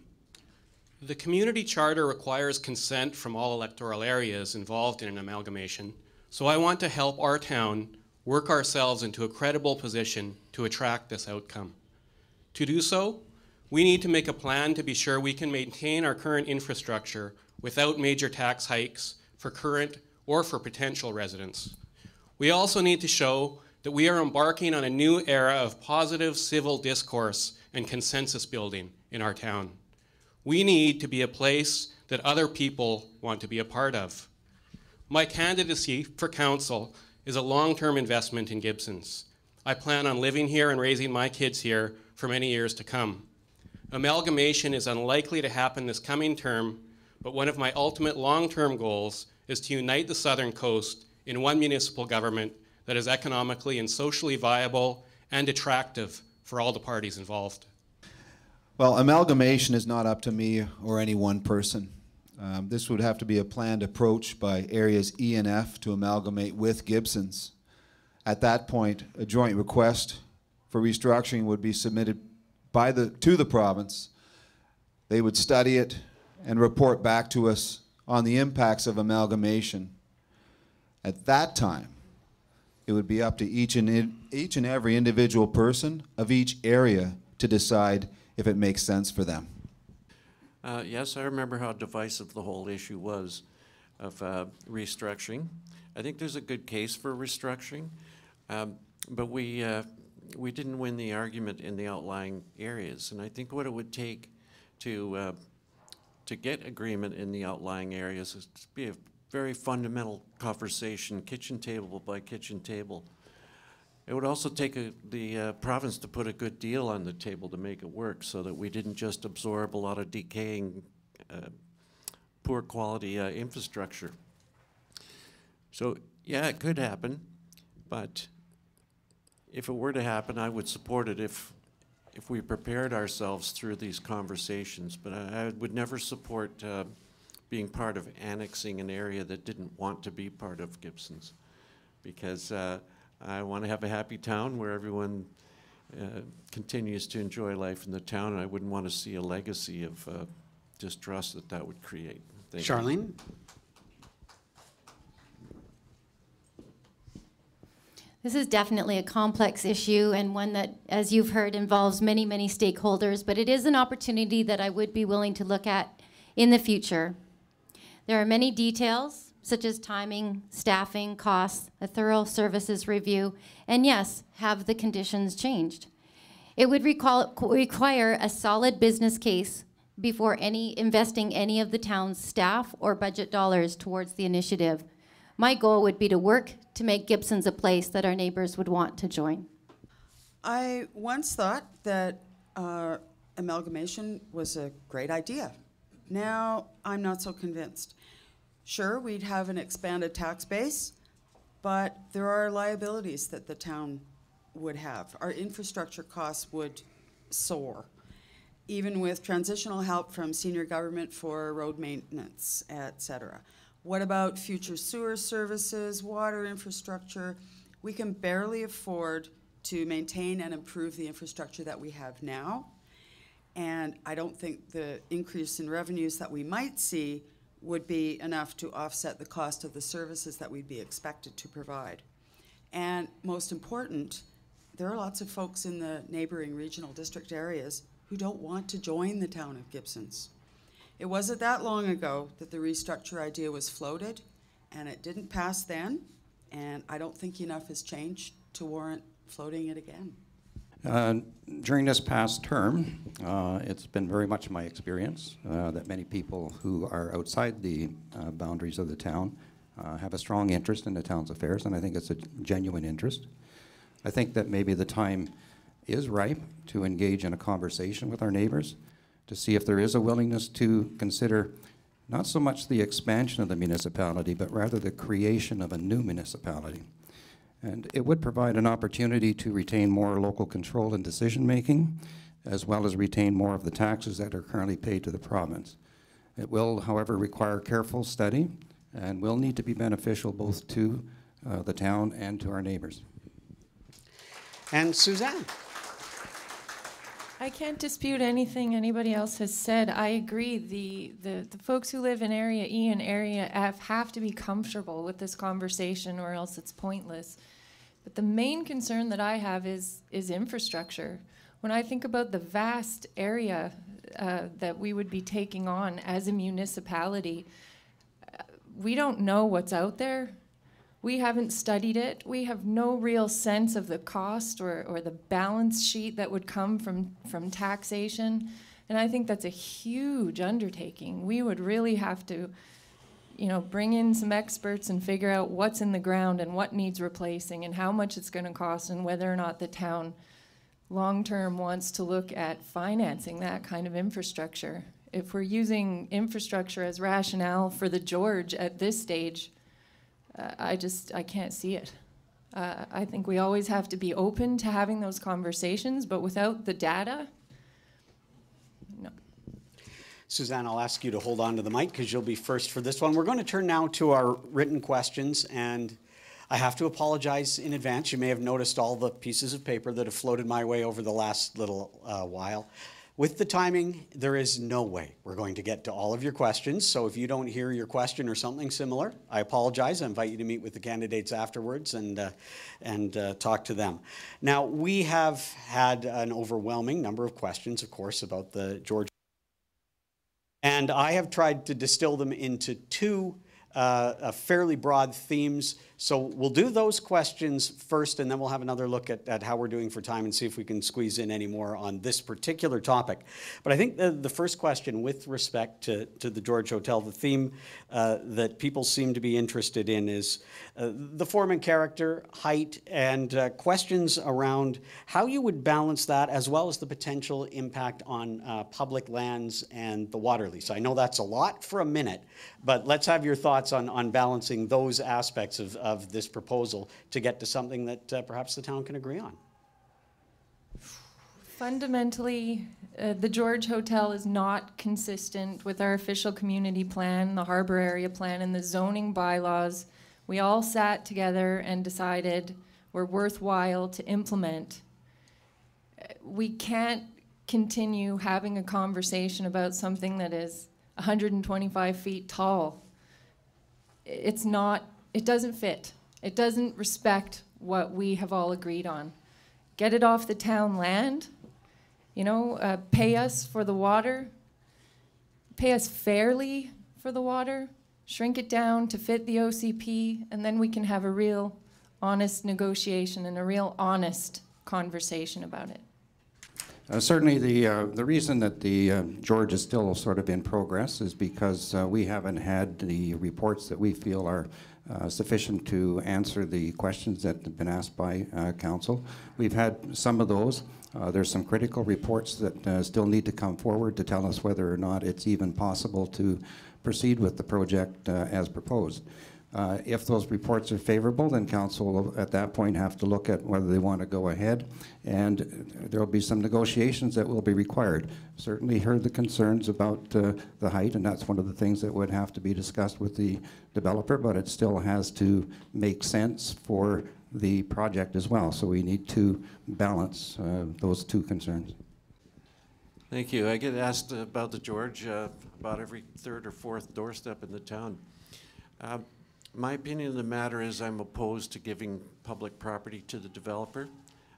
The community charter requires consent from all electoral areas involved in an amalgamation, so I want to help our town work ourselves into a credible position to attract this outcome. To do so, we need to make a plan to be sure we can maintain our current infrastructure without major tax hikes for current or for potential residents. We also need to show that we are embarking on a new era of positive civil discourse and consensus building in our town. We need to be a place that other people want to be a part of. My candidacy for council is a long-term investment in Gibsons. I plan on living here and raising my kids here for many years to come. Amalgamation is unlikely to happen this coming term, but one of my ultimate long-term goals is to unite the Southern Coast in one municipal government that is economically and socially viable and attractive for all the parties involved. Well, amalgamation is not up to me or any one person. This would have to be a planned approach by areas E and F to amalgamate with Gibsons. At that point, a joint request for restructuring would be submitted to the province. They would study it and report back to us on the impacts of amalgamation. At that time, it would be up to each and every individual person of each area to decide if it makes sense for them. Yes, I remember how divisive the whole issue was of restructuring. I think there's a good case for restructuring, but we didn't win the argument in the outlying areas. And I think what it would take to get agreement in the outlying areas is to be a very fundamental conversation, kitchen table by kitchen table. It would also take the province to put a good deal on the table to make it work, so that we didn't just absorb a lot of decaying, poor quality infrastructure. So yeah, it could happen, but if it were to happen, I would support it if we prepared ourselves through these conversations. But I would never support being part of annexing an area that didn't want to be part of Gibsons, because I want to have a happy town where everyone continues to enjoy life in the town, and I wouldn't want to see a legacy of distrust that would create. Thank you. Charlene? This is definitely a complex issue, and one that, as you've heard, involves many, many stakeholders, but it is an opportunity that I would be willing to look at in the future. There are many details, such as timing, staffing, costs, a thorough services review, and yes, have the conditions changed. It would require a solid business case before investing any of the town's staff or budget dollars towards the initiative. My goal would be to work to make Gibsons a place that our neighbors would want to join. I once thought that amalgamation was a great idea. Now I'm not so convinced. Sure, we'd have an expanded tax base, but there are liabilities that the town would have. Our infrastructure costs would soar, even with transitional help from senior government for road maintenance, etc. What about future sewer services, water infrastructure? We can barely afford to maintain and improve the infrastructure that we have now. And I don't think the increase in revenues that we might see would be enough to offset the cost of the services that we'd be expected to provide. And most important, there are lots of folks in the neighboring regional district areas who don't want to join the town of Gibsons. It wasn't that long ago that the restructure idea was floated, and it didn't pass then, and I don't think enough has changed to warrant floating it again. During this past term, it's been very much my experience that many people who are outside the boundaries of the town have a strong interest in the town's affairs, and I think it's a genuine interest. I think that maybe the time is ripe to engage in a conversation with our neighbors to see if there is a willingness to consider not so much the expansion of the municipality, but rather the creation of a new municipality. And it would provide an opportunity to retain more local control and decision-making, as well as retain more of the taxes that are currently paid to the province. It will, however, require careful study and will need to be beneficial both to the town and to our neighbors. And Suzanne? I can't dispute anything anybody else has said. I agree. The folks who live in Area E and Area F have to be comfortable with this conversation, or else it's pointless. But the main concern that I have is infrastructure. When I think about the vast area that we would be taking on as a municipality, we don't know what's out there. We haven't studied it. We have no real sense of the cost or the balance sheet that would come from taxation. And I think that's a huge undertaking. We would really have to, bring in some experts and figure out what's in the ground and what needs replacing and how much it's going to cost and whether or not the town long-term wants to look at financing that kind of infrastructure. If we're using infrastructure as rationale for the George at this stage, I can't see it. I think we always have to be open to having those conversations, but without the data, no. Suzanne, I'll ask you to hold on to the mic because you'll be first for this one. We're going to turn now to our written questions, and I have to apologize in advance. You may have noticed all the pieces of paper that have floated my way over the last little while. With the timing, there is no way we're going to get to all of your questions. So if you don't hear your question or something similar, I apologize. I invite you to meet with the candidates afterwards and talk to them. Now, we have had an overwhelming number of questions, of course, about the George. And I have tried to distill them into two fairly broad themes. So we'll do those questions first, and then we'll have another look at how we're doing for time and see if we can squeeze in any more on this particular topic. But I think the first question with respect to the George Hotel, the theme that people seem to be interested in is the form and character, height, and questions around how you would balance that as well as the potential impact on public lands and the water lease. I know that's a lot for a minute, but let's have your thoughts on balancing those aspects of this proposal to get to something that perhaps the town can agree on. Fundamentally, the George Hotel is not consistent with our official community plan, the harbor area plan, and the zoning bylaws. We all sat together and decided were worthwhile to implement. We can't continue having a conversation about something that is 125 feet tall. It doesn't fit. It doesn't respect what we have all agreed on. Get it off the town land, pay us for the water, pay us fairly for the water, shrink it down to fit the OCP, and then we can have a real honest negotiation and a real honest conversation about it. Certainly the reason that the George is still sort of in progress is because we haven't had the reports that we feel are sufficient to answer the questions that have been asked by council. We've had some of those. There's some critical reports that still need to come forward to tell us whether or not it's even possible to proceed with the project as proposed. If those reports are favorable, then council will at that point have to look at whether they want to go ahead, and there will be some negotiations that will be required. Certainly heard the concerns about the height, and that's one of the things that would have to be discussed with the developer, but it still has to make sense for the project as well. So we need to balance those two concerns. Thank you. I get asked about the George about every third or fourth doorstep in the town. My opinion of the matter is I'm opposed to giving public property to the developer.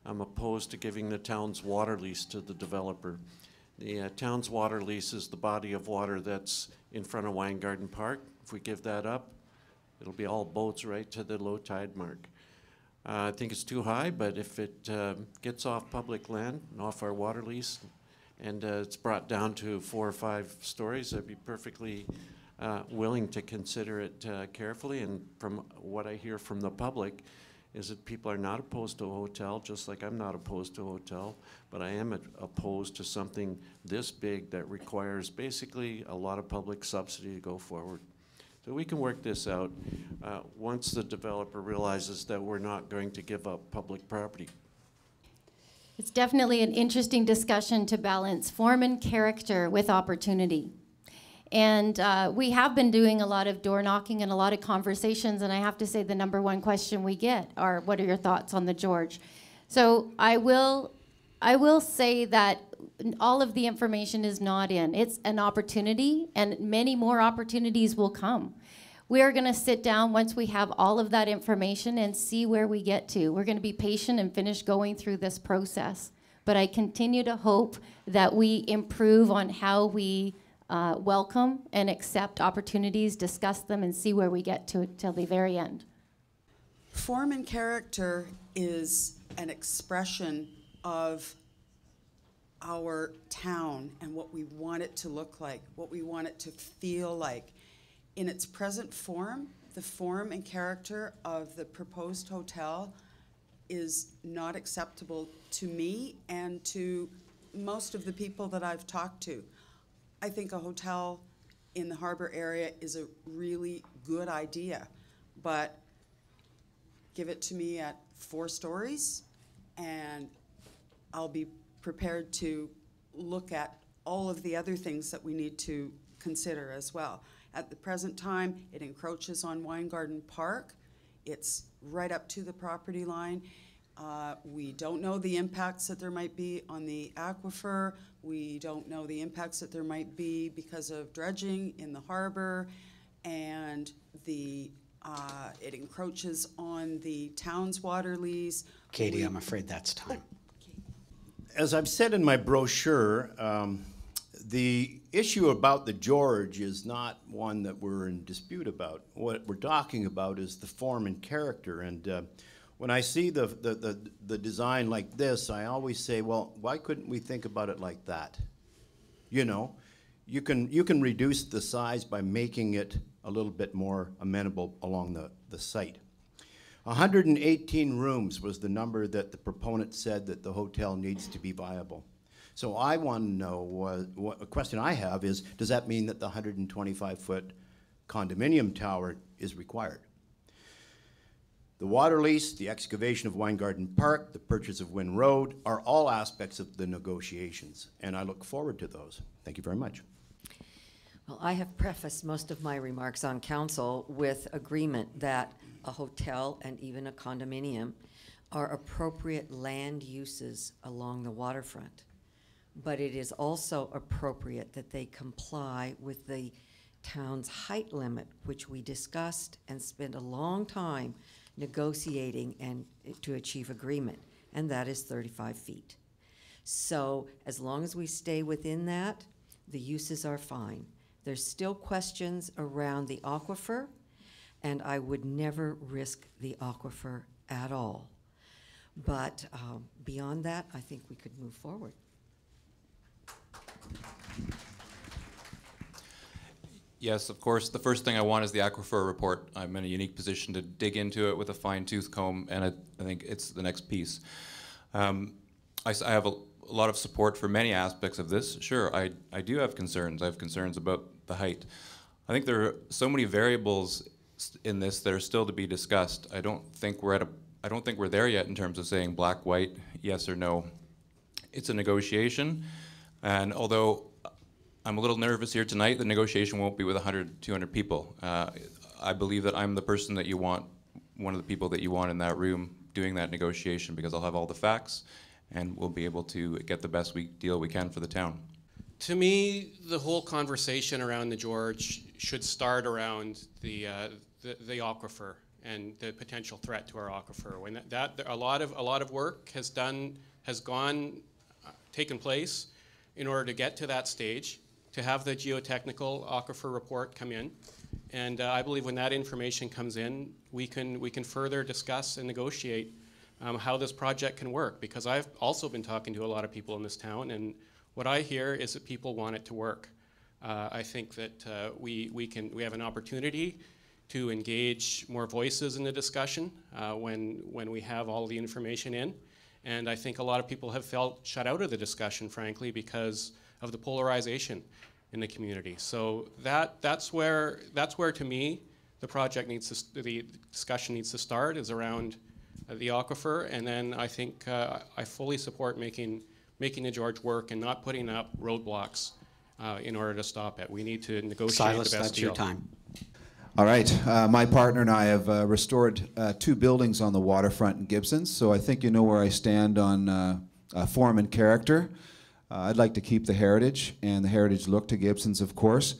I'm opposed to giving the town's water lease to the developer. The town's water lease is the body of water that's in front of Weingarten Park. If we give that up, it'll be all boats right to the low tide mark. I think it's too high, but if it gets off public land and off our water lease and it's brought down to 4 or 5 stories, I'd be perfectly willing to consider it carefully. And from what I hear from the public is that people are not opposed to a hotel, just like I'm not opposed to a hotel, but I am opposed to something this big that requires basically a lot of public subsidy to go forward. So we can work this out once the developer realizes that we're not going to give up public property. It's definitely an interesting discussion to balance form and character with opportunity. And we have been doing a lot of door knocking and a lot of conversations, and I have to say the number one question we get are, what are your thoughts on the George? So I will say that all of the information is not in. It's an opportunity, and many more opportunities will come. We are going to sit down once we have all of that information and see where we get to. We're going to be patient and finish going through this process. But I continue to hope that we improve on how we welcome and accept opportunities, discuss them, and see where we get to till the very end. Form and character is an expression of our town and what we want it to look like, what we want it to feel like. In its present form, the form and character of the proposed hotel is not acceptable to me and to most of the people that I've talked to. I think a hotel in the harbor area is a really good idea, but give it to me at 4 stories and I'll be prepared to look at all of the other things that we need to consider as well. At the present time, it encroaches on Weingarten Park. It's right up to the property line. We don't know the impacts that there might be on the aquifer. We don't know the impacts that there might be because of dredging in the harbor, and it encroaches on the town's water lease. Katie, I'm afraid that's time. As I've said in my brochure, the issue about the George is not one that we're in dispute about. What we're talking about is the form and character. And when I see the design like this, I always say, well, why couldn't we think about it like that? You know, you can reduce the size by making it a little bit more amenable along the site. 118 rooms was the number that the proponent said that the hotel needs to be viable. So I want to know, a question I have is, does that mean that the 125-foot condominium tower is required? The water lease, the excavation of Weingarten Park, the purchase of Wynn Road are all aspects of the negotiations, and I look forward to those. Thank you very much. Well, I have prefaced most of my remarks on council with agreement that a hotel and even a condominium are appropriate land uses along the waterfront. But it is also appropriate that they comply with the town's height limit, which we discussed and spent a long time negotiating and to achieve agreement, and that is 35 feet. So as long as we stay within that, the uses are fine. There's still questions around the aquifer, and I would never risk the aquifer at all. But beyond that, I think we could move forward. Yes, of course, the first thing I want is the aquifer report. I'm in a unique position to dig into it with a fine-tooth comb, and I think it's the next piece. I have a lot of support for many aspects of this. Sure, I do have concerns. I have concerns about the height. I think there are so many variables in this that are still to be discussed. I don't think we're there yet in terms of saying black, white, yes or no. It's a negotiation, and although I'm a little nervous here tonight, the negotiation won't be with 100, 200 people. I believe that I'm the person that you want, one of the people that you want in that room doing that negotiation, because I'll have all the facts and we'll be able to get the best deal we can for the town. To me, the whole conversation around the George should start around the aquifer and the potential threat to our aquifer. When a lot of work has taken place in order to get to that stage, to have the geotechnical aquifer report come in, and I believe when that information comes in, we can further discuss and negotiate how this project can work. Because I've also been talking to a lot of people in this town, and what I hear is that people want it to work. I think that we have an opportunity to engage more voices in the discussion when we have all the information in. And I think a lot of people have felt shut out of the discussion, frankly, because of the polarization in the community. So that's where to me the discussion needs to start, is around the aquifer, and then I think I fully support making the George work and not putting up roadblocks in order to stop it. We need to negotiate Silas, the best that's deal. your time. All right. My partner and I have restored 2 buildings on the waterfront in Gibsons, so I think you know where I stand on form and character. I'd like to keep the heritage and the heritage look to Gibsons, of course.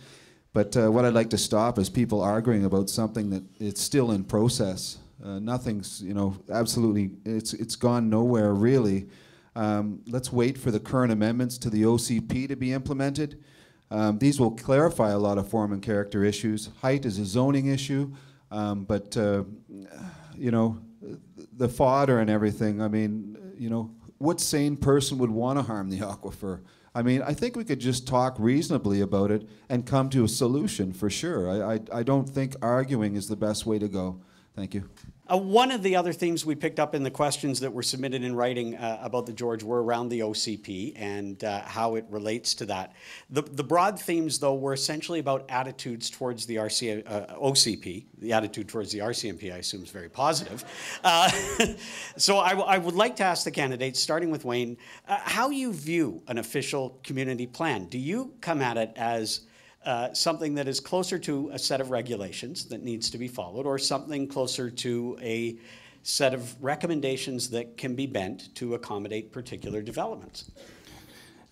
But what I'd like to stop is people arguing about something that it's still in process. Nothing's, absolutely, it's gone nowhere really. Let's wait for the current amendments to the OCP to be implemented. These will clarify a lot of form and character issues. Height is a zoning issue, but you know, the fodder and everything, I mean, you know, what sane person would want to harm the aquifer? I mean, I think we could just talk reasonably about it and come to a solution for sure. I don't think arguing is the best way to go. Thank you. One of the other themes we picked up in the questions that were submitted in writing about the George were around the OCP and how it relates to that. The broad themes, though, were essentially about attitudes towards the OCP. The attitude towards the RCMP, I assume, is very positive. So I would like to ask the candidates, starting with Wayne, how you view an official community plan. Do you come at it as something that is closer to a set of regulations that needs to be followed, or something closer to a set of recommendations that can be bent to accommodate particular developments?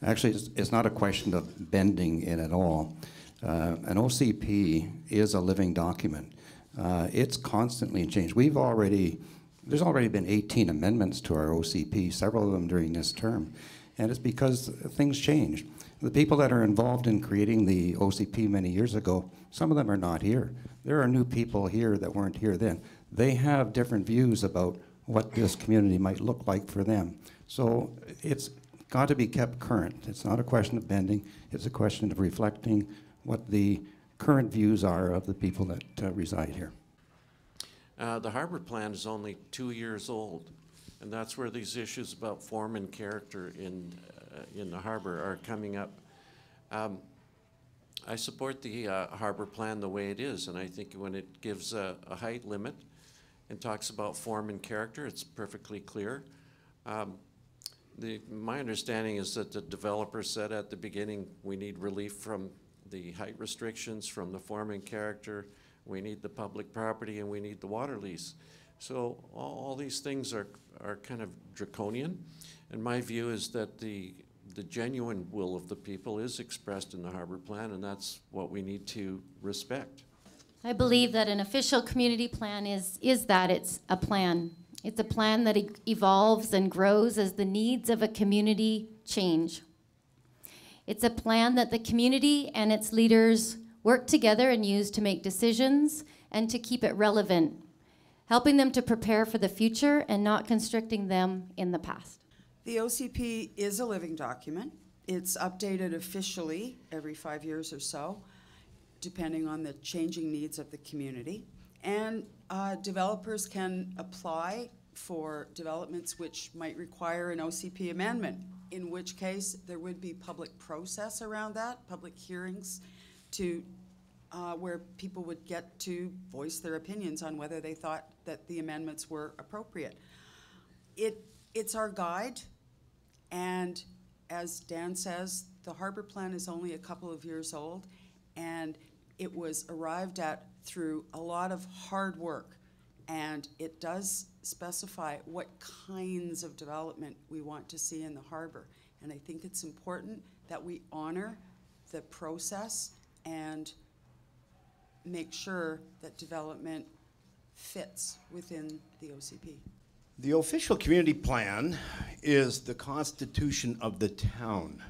Actually, it's not a question of bending it at all. An OCP is a living document. It's constantly in change. There's already been 18 amendments to our OCP, several of them during this term, and it's because things change. The people that are involved in creating the OCP many years ago, some of them are not here. There are new people here that weren't here then. They have different views about what this community might look like for them. So it's got to be kept current. It's not a question of bending. It's a question of reflecting what the current views are of the people that reside here. The harbor plan is only 2 years old, and that's where these issues about form and character in the harbor are coming up. I support the harbor plan the way it is, and I think when it gives a height limit and talks about form and character, it's perfectly clear. My understanding is that the developer said at the beginning, we need relief from the height restrictions, from the form and character, we need the public property, and we need the water lease. So all these things are kind of draconian, and my view is that the genuine will of the people is expressed in the harbor plan, and that's what we need to respect. I believe that an official community plan is that it's a plan. It's a plan that evolves and grows as the needs of a community change. It's a plan that the community and its leaders work together and use to make decisions and to keep it relevant, helping them to prepare for the future and not constricting them in the past. The OCP is a living document. It's updated officially every 5 years or so, depending on the changing needs of the community. And developers can apply for developments which might require an OCP amendment, in which case there would be public process around that, public hearings to where people would get to voice their opinions on whether they thought that the amendments were appropriate. It's our guide, and as Dan says, the harbor plan is only a couple of years old, and it was arrived at through a lot of hard work, and it does specify what kinds of development we want to see in the harbor. And I think it's important that we honor the process and make sure that development fits within the OCP. The official community plan is the constitution of the town,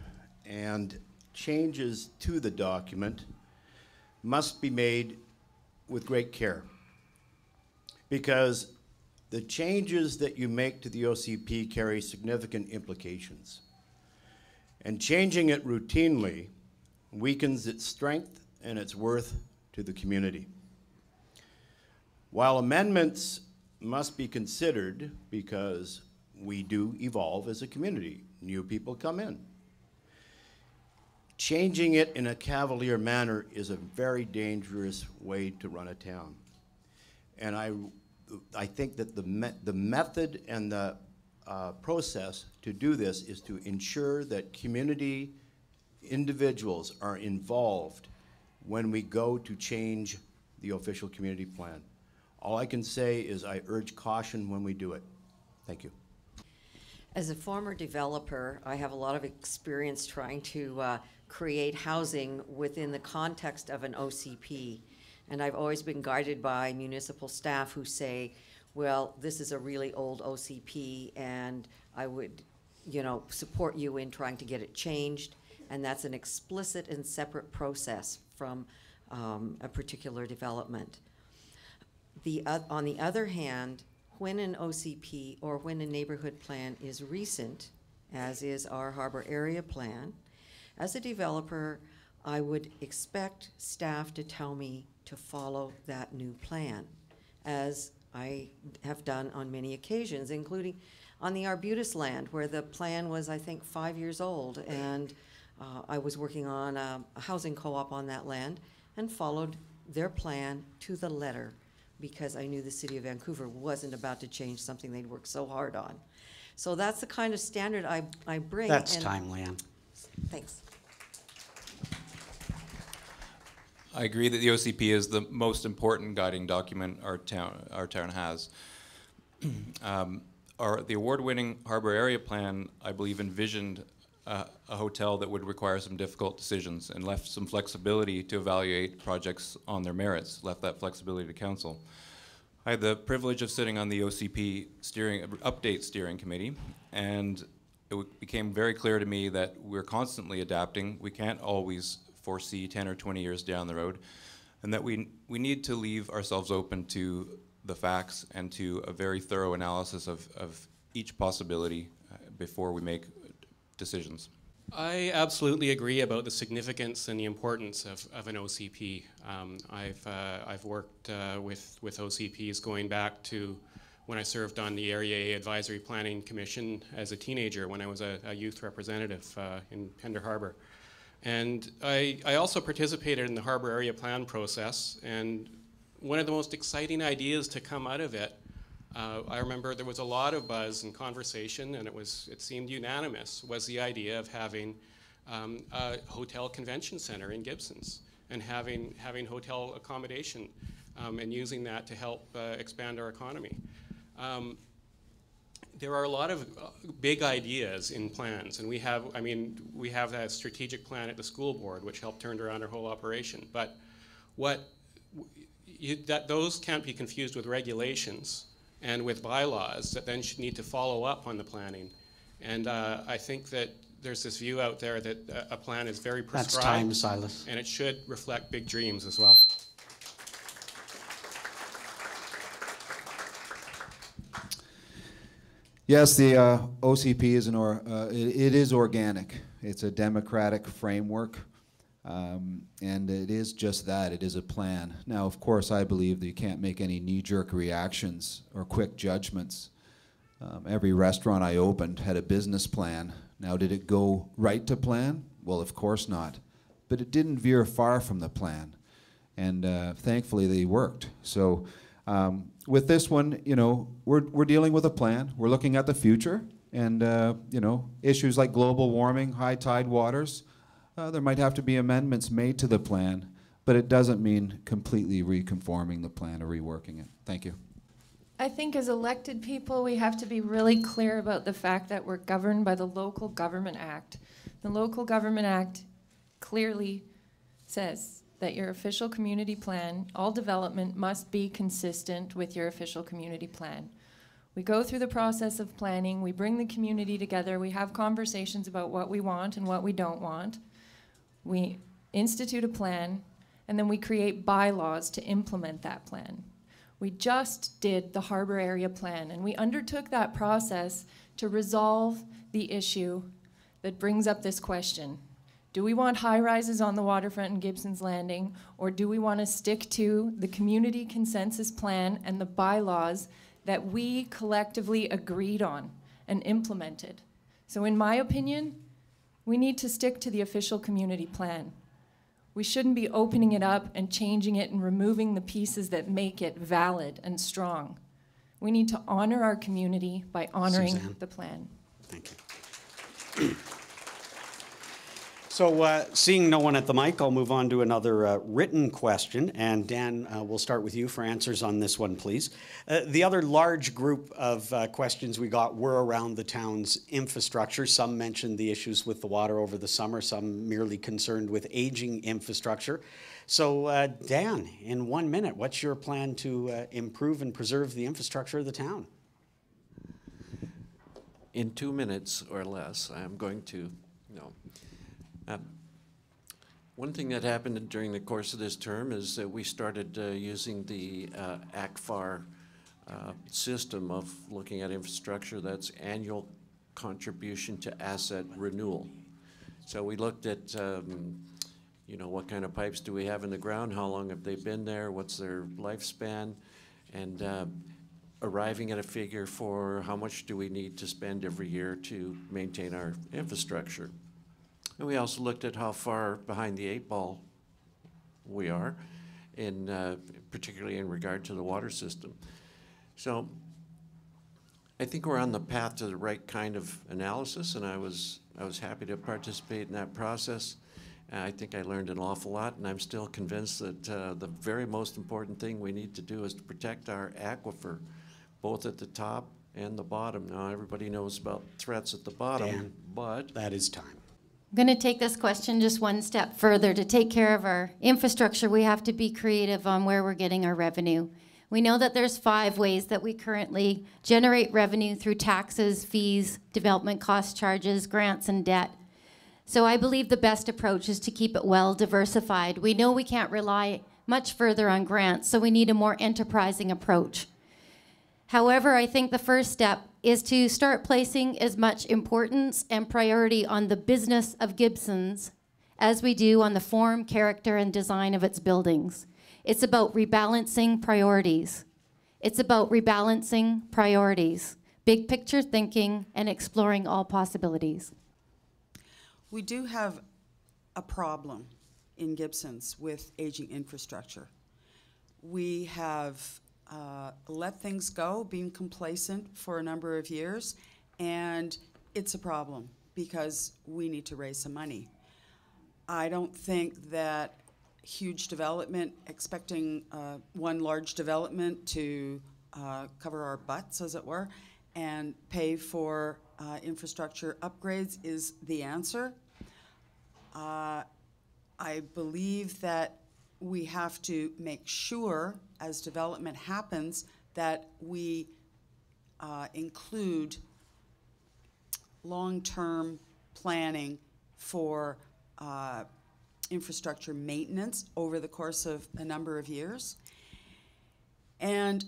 and changes to the document must be made with great care, because the changes that you make to the OCP carry significant implications. And changing it routinely weakens its strength and its worth to the community. While amendments must be considered because we do evolve as a community, new people come in, changing it in a cavalier manner is a very dangerous way to run a town. And I think that the method and the process to do this is to ensure that community individuals are involved when we go to change the official community plan. All I can say is I urge caution when we do it. Thank you. As a former developer, I have a lot of experience trying to create housing within the context of an OCP. And I've always been guided by municipal staff who say, well, this is a really old OCP and I would, support you in trying to get it changed. And that's an explicit and separate process from a particular development. On the other hand, when an OCP or when a neighborhood plan is recent, as is our harbor area plan, as a developer, I would expect staff to tell me to follow that new plan, as I have done on many occasions, including on the Arbutus land, where the plan was, I think, 5 years old, and I was working on a housing co-op on that land and followed their plan to the letter, because I knew the city of Vancouver wasn't about to change something they'd worked so hard on. So that's the kind of standard I bring. That's timely, Ann. Thanks. I agree that the OCP is the most important guiding document our town has. The award-winning harbor area plan, I believe, envisioned a hotel that would require some difficult decisions and left some flexibility to evaluate projects on their merits, left that flexibility to council. I had the privilege of sitting on the OCP update steering committee, and it became very clear to me that we're constantly adapting. We can't always foresee 10 or 20 years down the road, and that we need to leave ourselves open to the facts and to a very thorough analysis of each possibility before we make decisions. I absolutely agree about the significance and the importance of an OCP. I've worked with OCPs going back to when I served on the Area A Advisory Planning Commission as a teenager when I was a youth representative in Pender Harbour. And I also participated in the Harbour Area Plan process, and one of the most exciting ideas to come out of it, I remember there was a lot of buzz and conversation, and it seemed unanimous, was the idea of having a hotel convention center in Gibsons and having hotel accommodation and using that to help expand our economy. There are a lot of big ideas in plans, and we have that strategic plan at the school board, which helped turn around our whole operation. But those can't be confused with regulations and with bylaws that then should need to follow up on the planning. And I think that there's this view out there that a plan is very prescribed. That's time, Silas. And it should reflect big dreams as well. Yes, the OCP is it is organic. It's a democratic framework, and it is just that. It is a plan. Now, of course, I believe that you can't make any knee-jerk reactions or quick judgments. Every restaurant I opened had a business plan. Now, did it go right to plan? Well, of course not. But it didn't veer far from the plan, and thankfully they worked. So. With this one, we're dealing with a plan. We're looking at the future, and issues like global warming, high tide waters, there might have to be amendments made to the plan, but it doesn't mean completely reconforming the plan or reworking it. Thank you. I think as elected people, we have to be really clear about the fact that we're governed by the Local Government Act. The Local Government Act clearly says that your official community plan, all development must be consistent with your official community plan. We go through the process of planning, we bring the community together, we have conversations about what we want and what we don't want. We institute a plan, and then we create bylaws to implement that plan. We just did the Harbour Area Plan, and we undertook that process to resolve the issue that brings up this question. Do we want high-rises on the waterfront in Gibsons Landing, or do we want to stick to the community consensus plan and the bylaws that we collectively agreed on and implemented? So in my opinion, we need to stick to the official community plan. We shouldn't be opening it up and changing it and removing the pieces that make it valid and strong. We need to honor our community by honoring Suzanne. the plan. Thank you. So seeing no one at the mic, I'll move on to another written question. And Dan, we'll start with you for answers on this one, please. The other large group of questions we got were around the town's infrastructure. Some mentioned the issues with the water over the summer, some merely concerned with aging infrastructure. So Dan, in 1 minute, what's your plan to improve and preserve the infrastructure of the town? In 2 minutes or less, I'm going to, One thing that happened during the course of this term is that we started using the ACFAR system of looking at infrastructure. That's annual contribution to asset renewal. So we looked at, you know, what kind of pipes do we have in the ground, how long have they been there, what's their lifespan, and arriving at a figure for how much do we need to spend every year to maintain our infrastructure. And we also looked at how far behind the 8 ball we are, particularly in regard to the water system. So I think we're on the path to the right kind of analysis, and I was happy to participate in that process. I think I learned an awful lot, and I'm still convinced that the very most important thing we need to do is to protect our aquifer, both at the top and the bottom. Now, everybody knows about threats at the bottom, Dan, but that is time. I'm going to take this question just one step further. To take care of our infrastructure, we have to be creative on where we're getting our revenue. We know that there's 5 ways that we currently generate revenue through taxes, fees, development cost charges, grants, and debt. So I believe the best approach is to keep it well diversified. We know we can't rely much further on grants, so we need a more enterprising approach. However, I think the first step is to start placing as much importance and priority on the business of Gibsons as we do on the form, character, and design of its buildings. It's about rebalancing priorities. It's about rebalancing priorities, big picture thinking, and exploring all possibilities. We do have a problem in Gibsons with aging infrastructure. We have let things go, being complacent for a number of years, and it's a problem because we need to raise some money. I don't think that huge development, expecting one large development to cover our butts, as it were, and pay for infrastructure upgrades is the answer. I believe that we have to make sure, as development happens, that we include long-term planning for infrastructure maintenance over the course of a number of years. And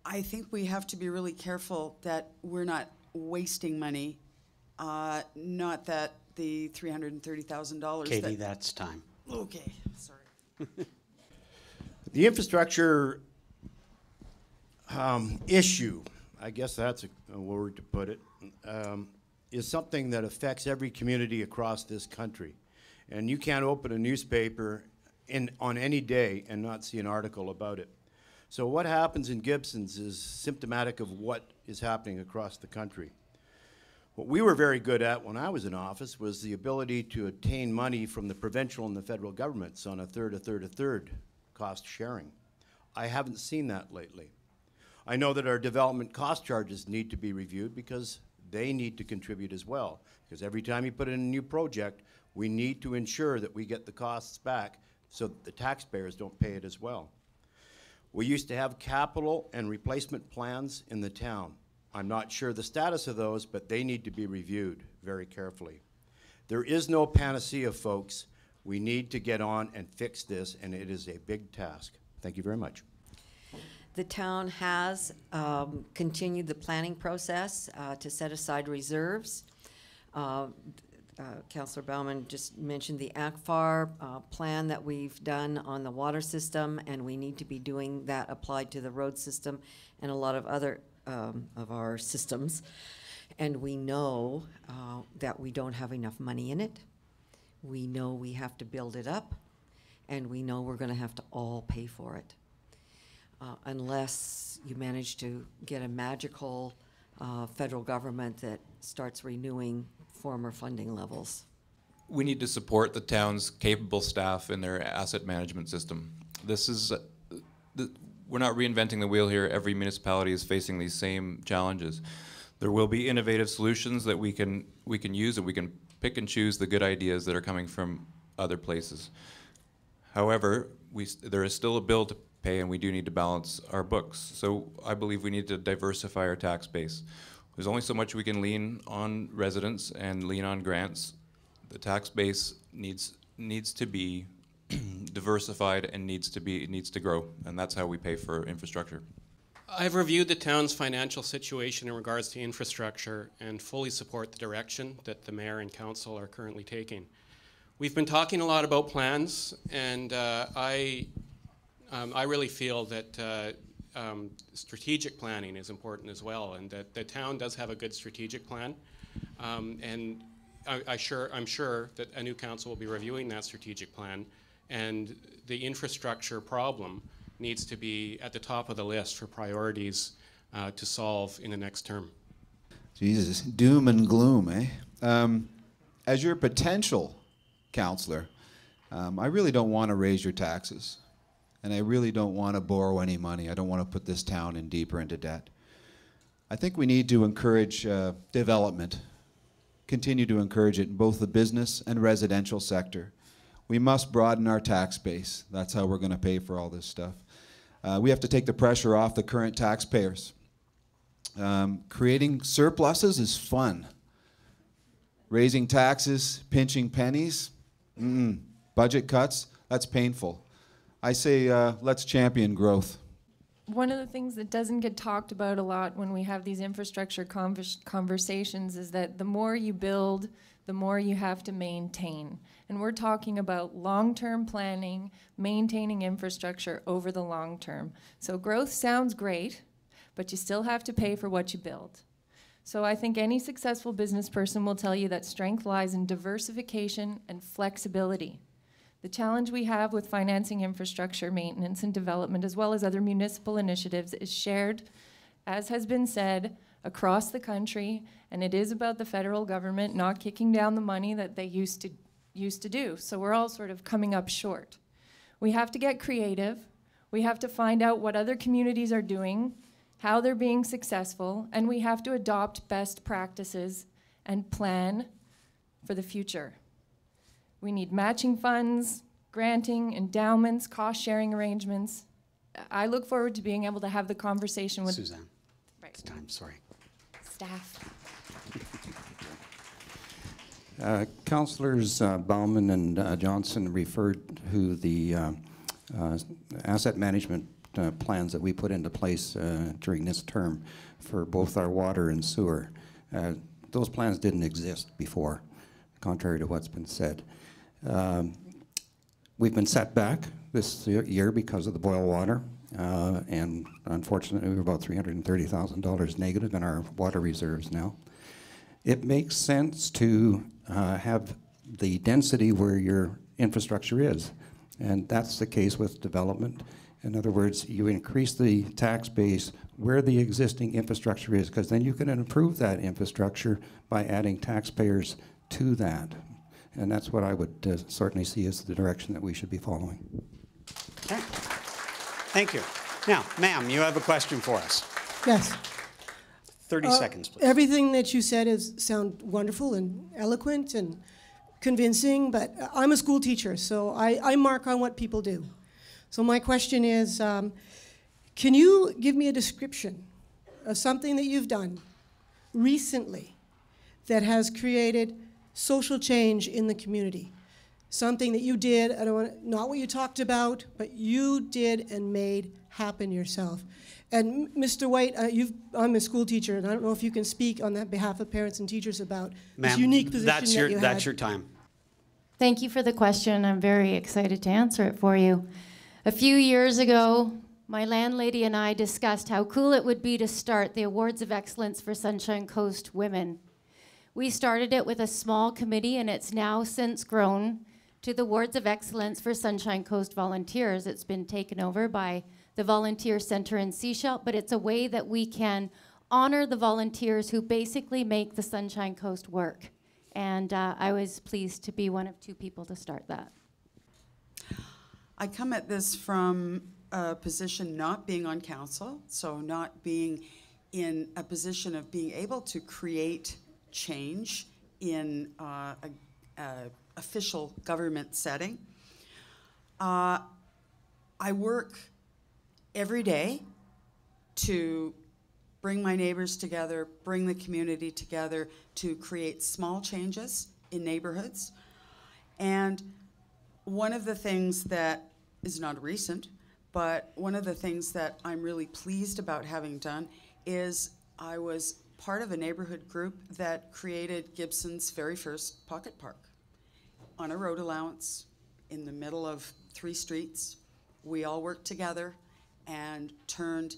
I think we have to be really careful that we're not wasting money, not that the $330,000 Katie, that's time. Okay, sorry. The infrastructure issue, I guess that's a word to put it, is something that affects every community across this country. And you can't open a newspaper on any day and not see an article about it. So what happens in Gibsons is symptomatic of what is happening across the country. What we were very good at when I was in office was the ability to obtain money from the provincial and the federal governments on a third cost sharing. I haven't seen that lately. I know that our development cost charges need to be reviewed because they need to contribute as well. Because every time you put in a new project, we need to ensure that we get the costs back so that the taxpayers don't pay it as well. We used to have capital and replacement plans in the town. I'm not sure the status of those, but they need to be reviewed very carefully. There is no panacea, folks. We need to get on and fix this, and it is a big task. Thank you very much. The town has continued the planning process to set aside reserves. Councillor Bauman just mentioned the ACFAR plan that we've done on the water system, and we need to be doing that applied to the road system and a lot of other of our systems. And we know that we don't have enough money in it. We know we have to build it up, and we know we're going to have to all pay for it. Unless you manage to get a magical federal government that starts renewing former funding levels. We need to support the town's capable staff in their asset management system. This is, we're not reinventing the wheel here. Every municipality is facing these same challenges. There will be innovative solutions that we can use, and we can pick and choose the good ideas that are coming from other places. However, there is still a bill to pay, and we do need to balance our books. So I believe we need to diversify our tax base. There's only so much we can lean on residents and lean on grants. The tax base needs needs to be diversified and needs to grow, and that's how we pay for infrastructure. I've reviewed the town's financial situation in regards to infrastructure and fully support the direction that the mayor and council are currently taking. We've been talking a lot about plans, and I really feel that strategic planning is important as well, and that the town does have a good strategic plan. And I'm sure that a new council will be reviewing that strategic plan, and the infrastructure problem needs to be at the top of the list for priorities to solve in the next term. Jesus, doom and gloom, eh? As your potential counselor, I really don't want to raise your taxes, and I really don't want to borrow any money. I don't want to put this town in deeper into debt. I think we need to encourage development, continue to encourage it in both the business and residential sector. We must broaden our tax base. That's how we're going to pay for all this stuff. We have to take the pressure off the current taxpayers. Creating surpluses is fun. Raising taxes, pinching pennies, budget cuts, that's painful. I say let's champion growth. One of the things that doesn't get talked about a lot when we have these infrastructure conversations is that the more you build, the more you have to maintain. And we're talking about long-term planning, maintaining infrastructure over the long term. So growth sounds great, but you still have to pay for what you build. So I think any successful business person will tell you that strength lies in diversification and flexibility. The challenge we have with financing infrastructure maintenance and development, as well as other municipal initiatives, is shared, as has been said, across the country, and it is about the federal government not kicking down the money that they used to do. So we're all sort of coming up short. We have to get creative. We have to find out what other communities are doing, how they're being successful, and we have to adopt best practices and plan for the future. We need matching funds, granting, endowments, cost-sharing arrangements. I look forward to being able to have the conversation with Suzanne. Right. It's time, sorry. Staff. Councillors Bauman and Johnson referred to the asset management plans that we put into place during this term for both our water and sewer. Those plans didn't exist before, contrary to what's been said. We've been set back this year because of the boil water, and unfortunately we're about $330,000 negative in our water reserves now. It makes sense to have the density where your infrastructure is, and that's the case with development. In other words, you increase the tax base where the existing infrastructure is, because then you can improve that infrastructure by adding taxpayers to that. And that's what I would certainly see as the direction that we should be following. Okay. Thank you. Now, ma'am, you have a question for us. Yes. 30 seconds, please. Everything that you said sound wonderful and eloquent and convincing, but I'm a school teacher, so I mark on what people do. So my question is, can you give me a description of something that you've done recently that has created social change in the community? Something that you did, not what you talked about, but you did and made happen yourself. And Mr. White, I'm a school teacher, and I don't know if you can speak on that behalf of parents and teachers about this unique position that you had. That's your time. Thank you for the question. I'm very excited to answer it for you. A few years ago, my landlady and I discussed how cool it would be to start the Awards of Excellence for Sunshine Coast Women. We started it with a small committee, and it's now since grown to the Awards of Excellence for Sunshine Coast Volunteers. It's been taken over by the Volunteer Center in Sechelt, but it's a way that we can honor the volunteers who basically make the Sunshine Coast work. And I was pleased to be one of 2 people to start that. I come at this from a position not being on council, so not being in a position of being able to create change in a official government setting. I work every day to bring my neighbors together, bring the community together to create small changes in neighborhoods. And One of the things that is not recent, but one of the things that I'm really pleased about having done is I was part of a neighborhood group that created Gibson's very first pocket park on a road allowance in the middle of 3 streets. We all worked together and turned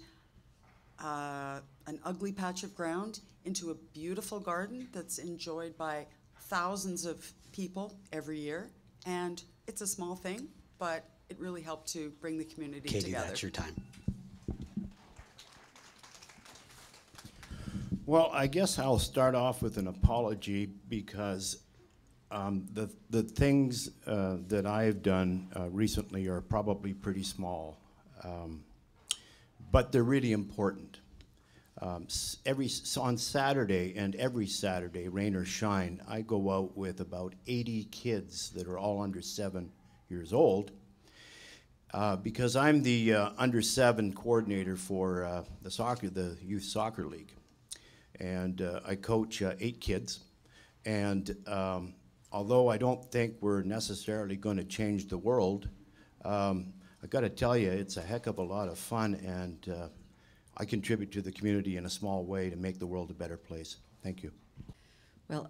an ugly patch of ground into a beautiful garden that's enjoyed by thousands of people every year. And it's a small thing, but it really helped to bring the community Katie, together. that's your time. Well, I guess I'll start off with an apology because the things that I've done recently are probably pretty small, but they're really important. On Saturday and every Saturday, rain or shine, I go out with about 80 kids that are all under 7 years old because I'm the under 7 coordinator for the youth soccer league. And I coach 8 kids. And although I don't think we're necessarily going to change the world, I got to tell you, it's a heck of a lot of fun, and I contribute to the community in a small way to make the world a better place. Thank you. Well,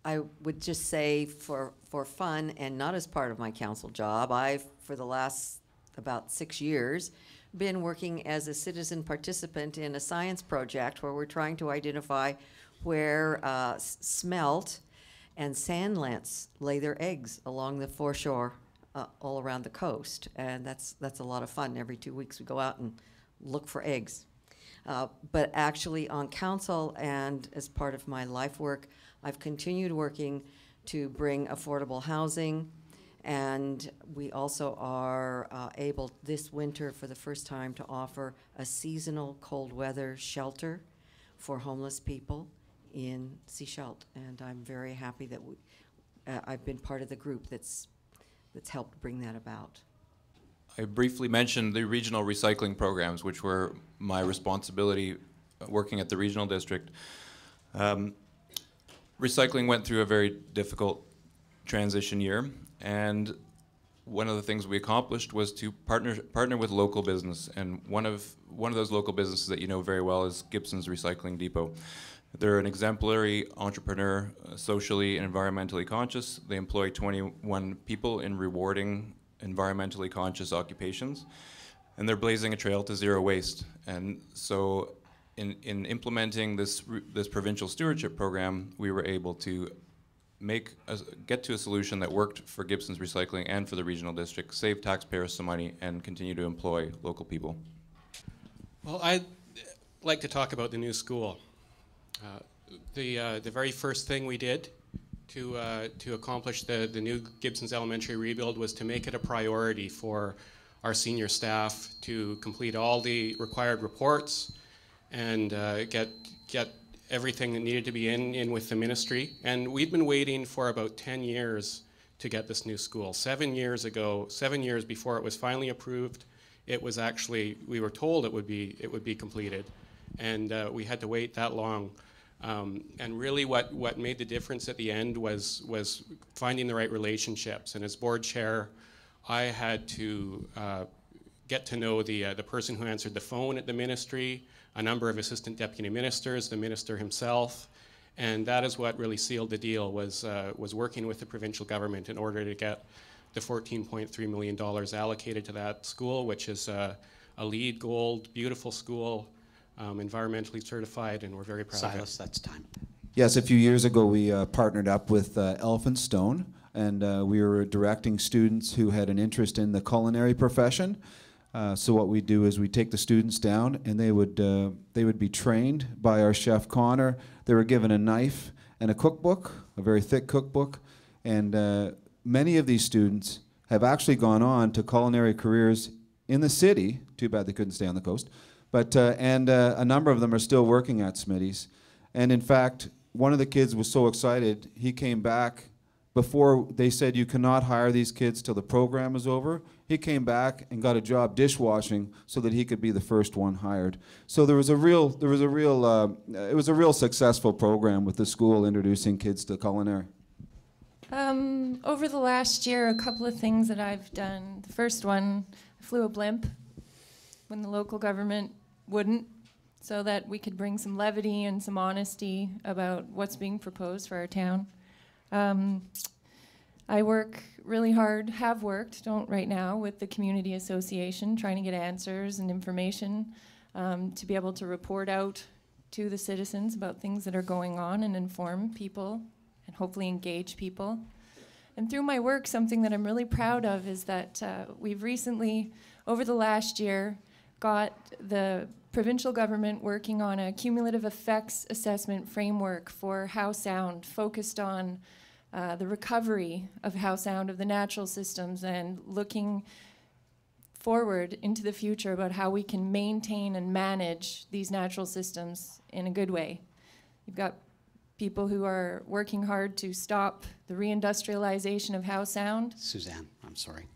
I would just say for fun and not as part of my council job, I've, for the last about 6 years, been working as a citizen participant in a science project where we're trying to identify where smelt and sand lance lay their eggs along the foreshore all around the coast. And that's a lot of fun. Every 2 weeks we go out and look for eggs. But actually on council and as part of my life work, I've continued working to bring affordable housing, and we also are able this winter for the first time to offer a seasonal cold weather shelter for homeless people in Sechelt. And I'm very happy that I've been part of the group that's helped bring that about. I briefly mentioned the regional recycling programs, which were my responsibility working at the regional district. Recycling went through a very difficult transition year, and one of the things we accomplished was to partner with local business. And one of those local businesses that you know very well is Gibsons Recycling Depot. They're an exemplary entrepreneur, socially and environmentally conscious. They employ 21 people in rewarding environmentally conscious occupations, and they're blazing a trail to zero waste. And so in implementing this provincial stewardship program, we were able to get to a solution that worked for Gibsons Recycling and for the regional district, save taxpayers some money, and continue to employ local people. Well, I'd like to talk about the new school. The very first thing we did to accomplish the new Gibsons Elementary rebuild was to make it a priority for our senior staff to complete all the required reports and get everything that needed to be in with the ministry. And we'd been waiting for about 10 years to get this new school. 7 years ago, 7 years before it was finally approved, it was actually, we were told it would be completed. And we had to wait that long. And really what made the difference at the end was finding the right relationships. And as board chair, I had to get to know the person who answered the phone at the ministry, a number of assistant deputy ministers, the minister himself, and that is what really sealed the deal, was working with the provincial government in order to get the $14.3 million allocated to that school, which is a LEED Gold, beautiful school, environmentally certified, and we're very proud of it. Silas, that's time. Yes, a few years ago we partnered up with Elephant Stone, and we were directing students who had an interest in the culinary profession. So what we do is we take the students down, and they would be trained by our chef Connor. They were given a knife and a cookbook, a very thick cookbook, and many of these students have actually gone on to culinary careers in the city. Too bad they couldn't stay on the coast. But a number of them are still working at Smitty's. And in fact, one of the kids was so excited, he came back before they said you cannot hire these kids till the program is over. He came back and got a job dishwashing so that he could be the first one hired. So it was a real successful program with the school introducing kids to culinary. Over the last year, a couple of things that I've done. The first one, I flew a blimp when the local government wouldn't, so that we could bring some levity and some honesty about what's being proposed for our town. I work really hard, have worked, don't right now, with the community association, trying to get answers and information to be able to report out to the citizens about things that are going on and inform people and hopefully engage people. And through my work, something that I'm really proud of is that we've recently, over the last year, got the provincial government working on a cumulative effects assessment framework for how sound, focused on the recovery of how sound of the natural systems and looking forward into the future about how we can maintain and manage these natural systems in a good way. You've got people who are working hard to stop the reindustrialization of how sound. Suzanne, I'm sorry.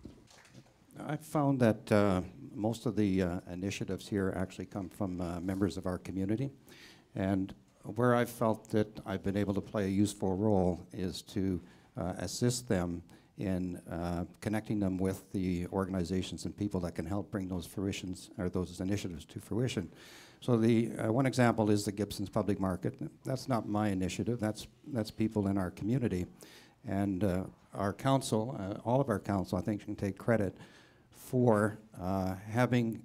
I've found that most of the initiatives here actually come from members of our community. And where I've felt that I've been able to play a useful role is to assist them in connecting them with the organizations and people that can help bring those those initiatives to fruition. So the one example is the Gibsons Public Market. That's not my initiative. That's people in our community, and our council, all of our council, I think, can take credit for having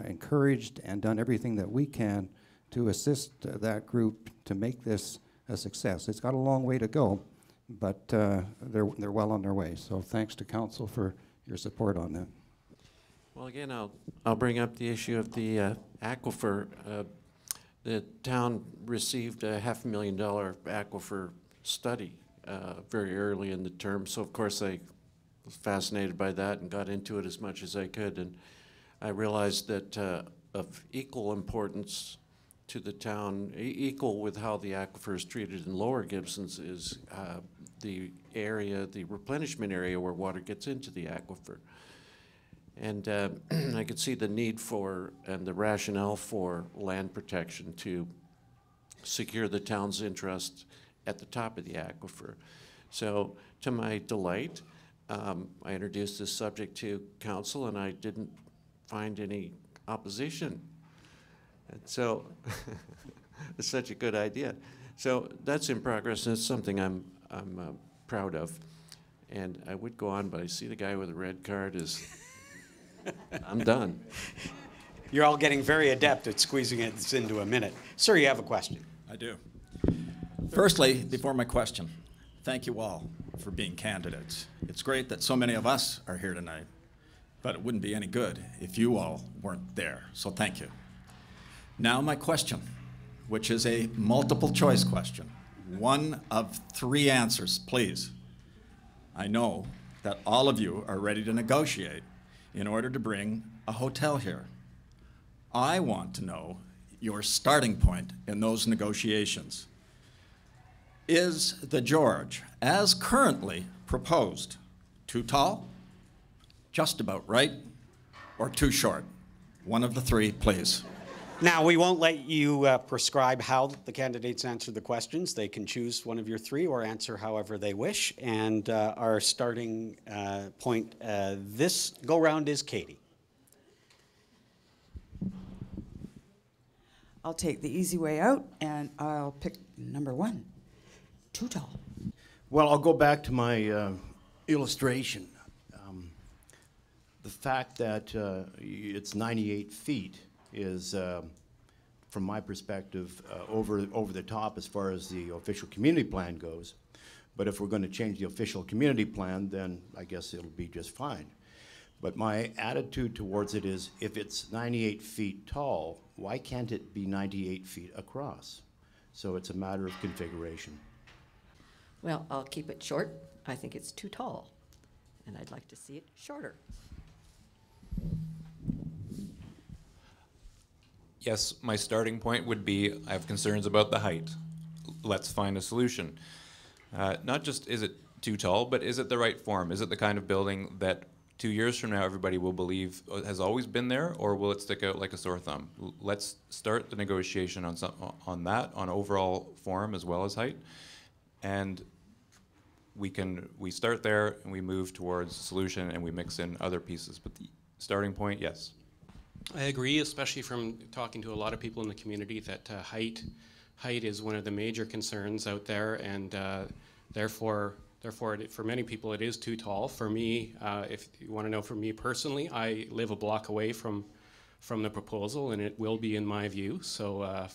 encouraged and done everything that we can to assist that group to make this a success. It's got a long way to go, but they're well on their way. So thanks to council for your support on that. Well, again, I'll bring up the issue of the aquifer. The town received a $500,000 aquifer study very early in the term, so of course I was fascinated by that and got into it as much as I could, and I realized that of equal importance to the town, equal with how the aquifer is treated in Lower Gibsons, is the area, the replenishment area where water gets into the aquifer. And I could see the need for and the rationale for land protection to secure the town's interest at the top of the aquifer. So to my delight, I introduced this subject to council and I didn't find any opposition. And so it's such a good idea. So that's in progress and it's something I'm proud of. And I would go on, but I see the guy with the red card is, I'm done. You're all getting very adept at squeezing it into a minute. Sir, you have a question. I do. Firstly, before my question, thank you all for being candidates. It's great that so many of us are here tonight, but it wouldn't be any good if you all weren't there, so thank you. Now my question, which is a multiple choice question. One of 3 answers, please. I know that all of you are ready to negotiate in order to bring a hotel here. I want to know your starting point in those negotiations. Is the George, as currently proposed, too tall, just about right, or too short? One of the 3, please. Now, we won't let you prescribe how the candidates answer the questions. They can choose one of your 3 or answer however they wish. And our starting point this go-round is Katie. I'll take the easy way out, and I'll pick number 1. Too tall. Well, I'll go back to my illustration. The fact that it's 98 feet is, from my perspective, over the top as far as the official community plan goes. But if we're going to change the official community plan, then I guess it'll be just fine. But my attitude towards it is, if it's 98 feet tall, why can't it be 98 feet across? So it's a matter of configuration. Well, I'll keep it short. I think it's too tall, and I'd like to see it shorter. Yes, my starting point would be I have concerns about the height. Let's find a solution. Not just is it too tall, but is it the right form? Is it the kind of building that 2 years from now everybody will believe has always been there, or will it stick out like a sore thumb? Let's start the negotiation on that, on overall form as well as height. And we start there and we move towards a solution and we mix in other pieces. But the starting point, yes. I agree, especially from talking to a lot of people in the community, that height is one of the major concerns out there, and therefore, for many people, it is too tall. For me, if you want to know, for me personally, I live a block away from the proposal, and it will be in my view. So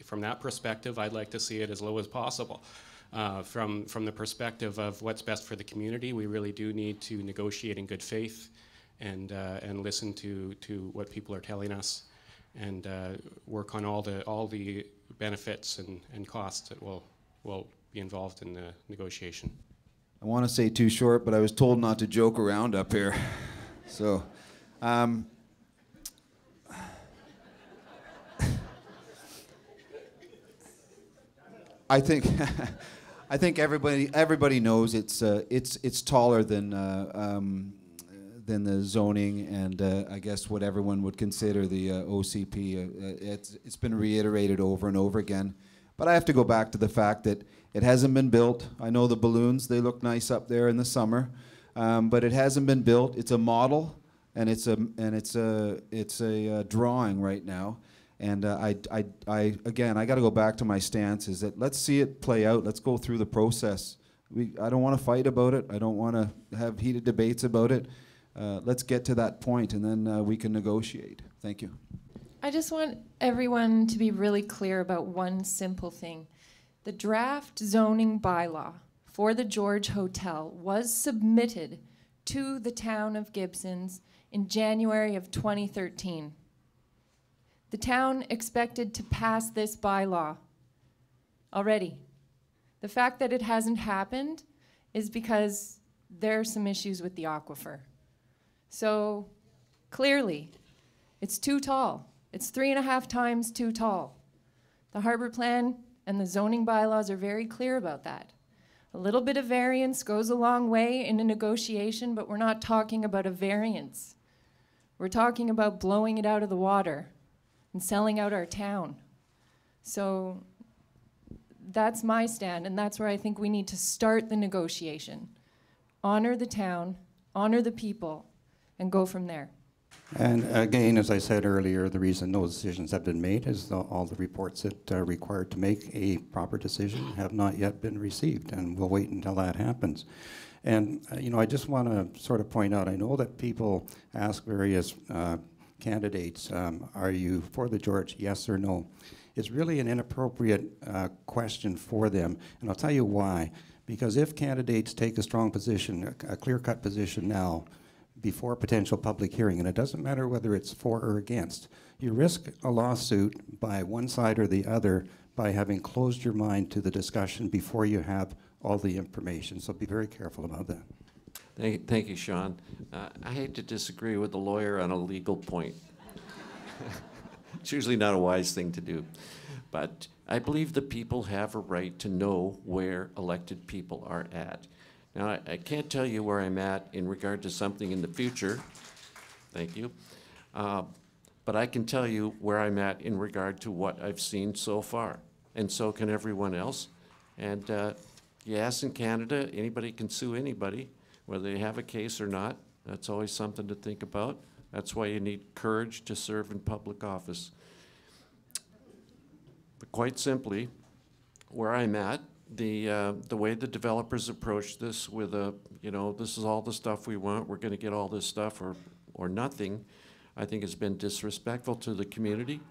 from that perspective, I'd like to see it as low as possible. From the perspective of what's best for the community, we really do need to negotiate in good faith and listen to what people are telling us, and work on all the benefits and costs that will be involved in the negotiation. I want to say too short, but I was told not to joke around up here. So, I think I think everybody knows it's taller than the zoning and I guess what everyone would consider the OCP. It's been reiterated over and over again. But I have to go back to the fact that it hasn't been built. I know the balloons, they look nice up there in the summer, but it hasn't been built. It's a model, and it's a drawing right now. And I got to go back to my stance is that let's see it play out. Let's go through the process. I don't want to fight about it. I don't want to have heated debates about it. Let's get to that point, and then we can negotiate. Thank you. I just want everyone to be really clear about one simple thing. The draft zoning bylaw for the George Hotel was submitted to the town of Gibsons in January of 2013. The town expected to pass this bylaw already. The fact that it hasn't happened is because there are some issues with the aquifer. So clearly, it's too tall. It's 3.5 times too tall. The harbor plan and the zoning bylaws are very clear about that. A little bit of variance goes a long way in a negotiation, but we're not talking about a variance. We're talking about blowing it out of the water and selling out our town. So that's my stand, and that's where I think we need to start the negotiation. Honor the town, honor the people, and go from there. And again, as I said earlier, the reason those decisions have been made is all the reports that are required to make a proper decision have not yet been received, and we'll wait until that happens. And you know, I just want to sort of point out, I know that people ask various candidates, are you for the George, yes or no? It's really an inappropriate question for them, and I'll tell you why. Because if candidates take a strong position, a clear-cut position now, before a potential public hearing, and it doesn't matter whether it's for or against, you risk a lawsuit by one side or the other by having closed your mind to the discussion before you have all the information. So be very careful about that. Thank you, Sean. I hate to disagree with the lawyer on a legal point. It's usually not a wise thing to do. But I believe the people have a right to know where elected people are at. Now, I can't tell you where I'm at in regard to something in the future. Thank you. But I can tell you where I'm at in regard to what I've seen so far. And so can everyone else. And yes, in Canada, anybody can sue anybody, whether they have a case or not. That's always something to think about. That's why you need courage to serve in public office. But quite simply, where I'm at, the way the developers approach this with you know, this is all the stuff we want, we're gonna get all this stuff or nothing, I think has been disrespectful to the community.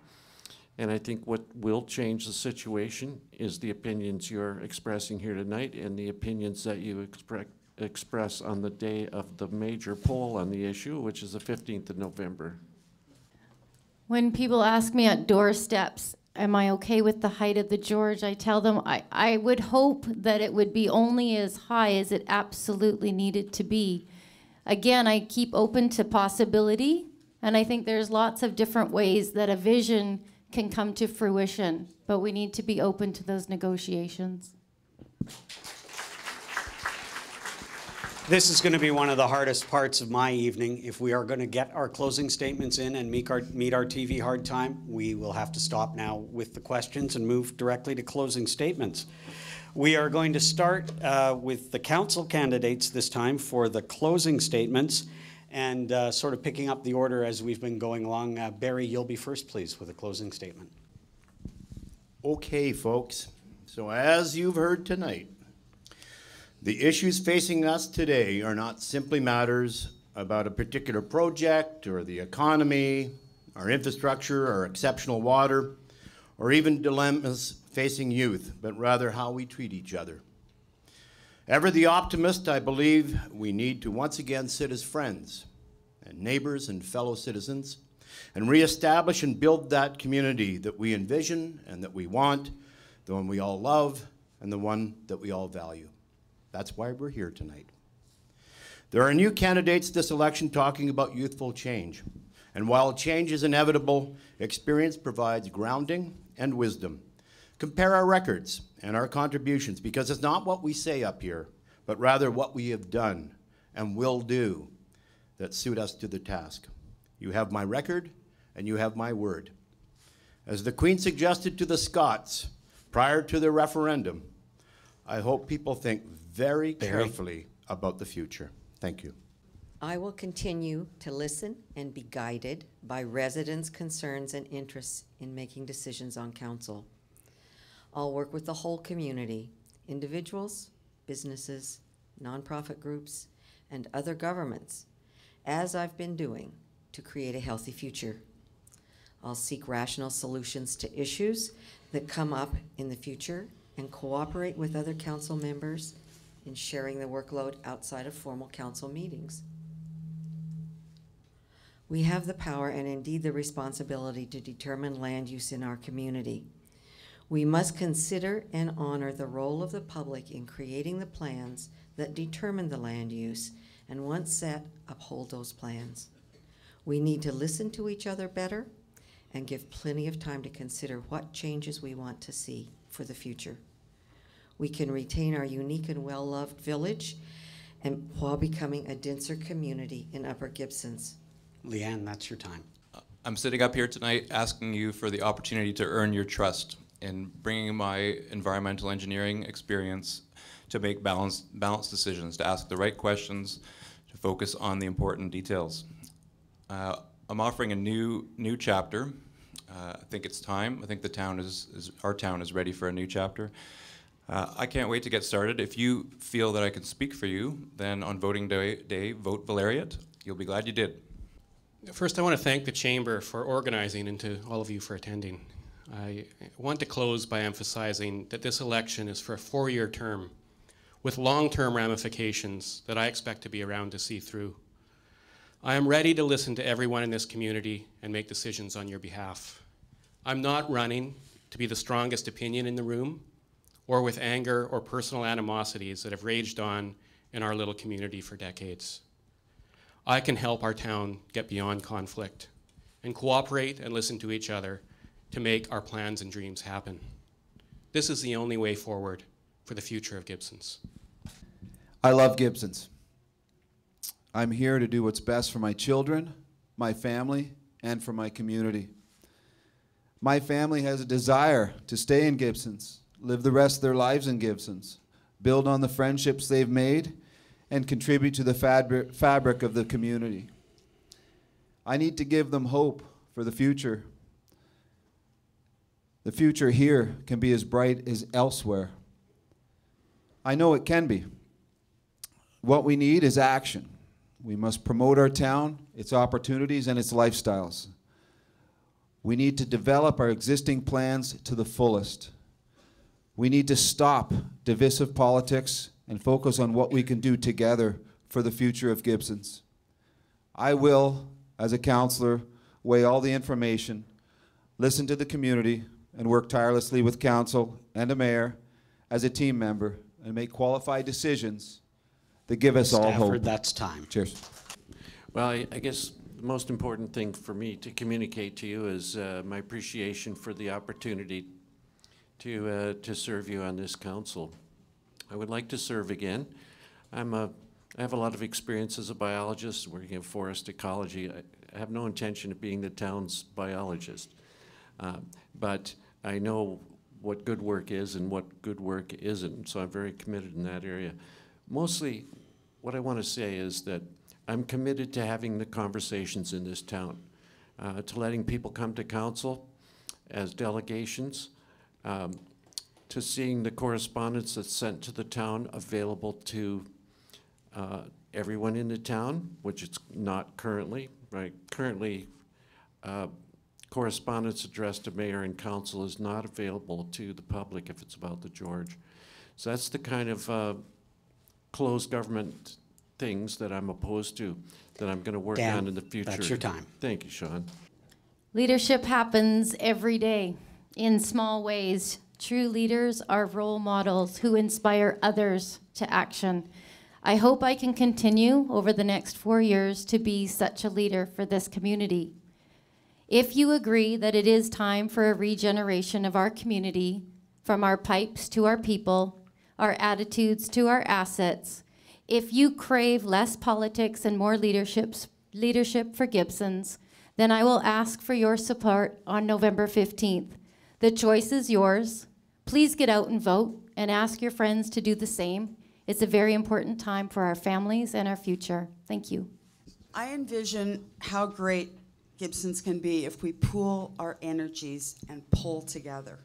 And I think what will change the situation is the opinions you're expressing here tonight and the opinions that you express on the day of the major poll on the issue, which is the 15th of November. When people ask me at doorsteps, am I okay with the height of the George? I tell them I would hope that it would be only as high as it absolutely needed to be. Again, I keep open to possibility, and I think there's lots of different ways that a vision can come to fruition, but we need to be open to those negotiations. This is going to be one of the hardest parts of my evening. If we are going to get our closing statements in and meet our TV hard time, we will have to stop now with the questions and move directly to closing statements. We are going to start with the council candidates this time for the closing statements, and sort of picking up the order as we've been going along. Barry, you'll be first, please, with a closing statement. Okay, folks. So as you've heard tonight, the issues facing us today are not simply matters about a particular project or the economy, our infrastructure, our exceptional water, or even dilemmas facing youth, but rather how we treat each other. Ever the optimist, I believe we need to once again sit as friends and neighbors and fellow citizens and reestablish and build that community that we envision and that we want, the one we all love and the one that we all value. That's why we're here tonight. There are new candidates this election talking about youthful change. And while change is inevitable, experience provides grounding and wisdom. Compare our records and our contributions, because it's not what we say up here, but rather what we have done and will do that suit us to the task. You have my record and you have my word. As the Queen suggested to the Scots prior to the referendum, I hope people think very carefully about the future. Thank you. I will continue to listen and be guided by residents' concerns and interests in making decisions on council. I'll work with the whole community, individuals, businesses, nonprofit groups, and other governments, as I've been doing, to create a healthy future. I'll seek rational solutions to issues that come up in the future and cooperate with other council members in sharing the workload outside of formal council meetings. We have the power and indeed the responsibility to determine land use in our community. We must consider and honor the role of the public in creating the plans that determine the land use, and once set, uphold those plans. We need to listen to each other better and give plenty of time to consider what changes we want to see for the future. We can retain our unique and well-loved village and while becoming a denser community in Upper Gibsons. Leanne, that's your time. I'm sitting up here tonight asking you for the opportunity to earn your trust in bringing my environmental engineering experience to make balanced decisions, to ask the right questions, to focus on the important details. I'm offering a new chapter. I think it's time. I think the town our town is ready for a new chapter. I can't wait to get started. If you feel that I can speak for you, then on voting day, vote Valeriot. You'll be glad you did. First, I want to thank the Chamber for organizing and to all of you for attending. I want to close by emphasizing that this election is for a 4-year term with long-term ramifications that I expect to be around to see through. I am ready to listen to everyone in this community and make decisions on your behalf. I'm not running to be the strongest opinion in the room or with anger or personal animosities that have raged on in our little community for decades. I can help our town get beyond conflict and cooperate and listen to each other to make our plans and dreams happen. This is the only way forward for the future of Gibsons. I love Gibsons. I'm here to do what's best for my children, my family, and for my community. My family has a desire to stay in Gibsons, live the rest of their lives in Gibsons, build on the friendships they've made, and contribute to the fabric of the community. I need to give them hope for the future. The future here can be as bright as elsewhere. I know it can be. What we need is action. We must promote our town, its opportunities, and its lifestyles. We need to develop our existing plans to the fullest. We need to stop divisive politics and focus on what we can do together for the future of Gibsons. I will, as a councillor, weigh all the information, listen to the community, and work tirelessly with council and a mayor as a team member and make qualified decisions that give us all hope. That's time. Cheers. Well, I guess the most important thing for me to communicate to you is my appreciation for the opportunity to serve you on this council. I would like to serve again. I have a lot of experience as a biologist working in forest ecology. I have no intention of being the town's biologist, but I know what good work is and what good work isn't. So I'm very committed in that area. Mostly, what I want to say is that I'm committed to having the conversations in this town, to letting people come to council as delegations, to seeing the correspondence that's sent to the town available to everyone in the town, which it's not currently, right? Currently, correspondence addressed to mayor and council is not available to the public if it's about the George. So that's the kind of closed government things that I'm opposed to, that I'm going to work Dan, on in the future. that's your time. Thank you, Sean. Leadership happens every day in small ways. True leaders are role models who inspire others to action. I hope I can continue over the next 4 years to be such a leader for this community. If you agree that it is time for a regeneration of our community, from our pipes to our people, our attitudes to our assets, if you crave less politics and more leadership for Gibsons, then I will ask for your support on November 15th. The choice is yours. Please get out and vote and ask your friends to do the same. It's a very important time for our families and our future. Thank you. I envision how great Gibsons can be if we pool our energies and pull together.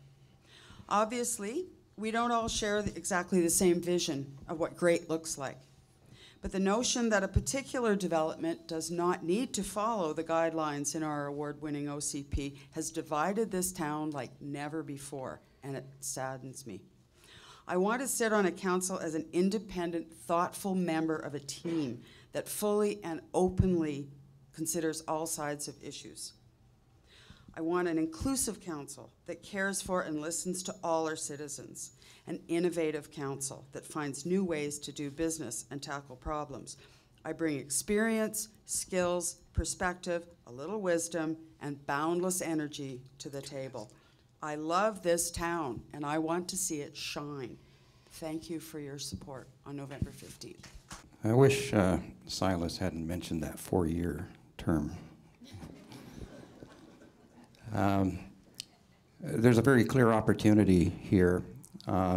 Obviously, we don't all share exactly the same vision of what great looks like. But the notion that a particular development does not need to follow the guidelines in our award-winning OCP has divided this town like never before, and it saddens me. I want to sit on a council as an independent, thoughtful member of a team that fully and openly considers all sides of issues. I want an inclusive council that cares for and listens to all our citizens, an innovative council that finds new ways to do business and tackle problems. I bring experience, skills, perspective, a little wisdom, and boundless energy to the table. I love this town, and I want to see it shine. Thank you for your support on November 15th. I wish Silas hadn't mentioned that 4-year term. There's a very clear opportunity here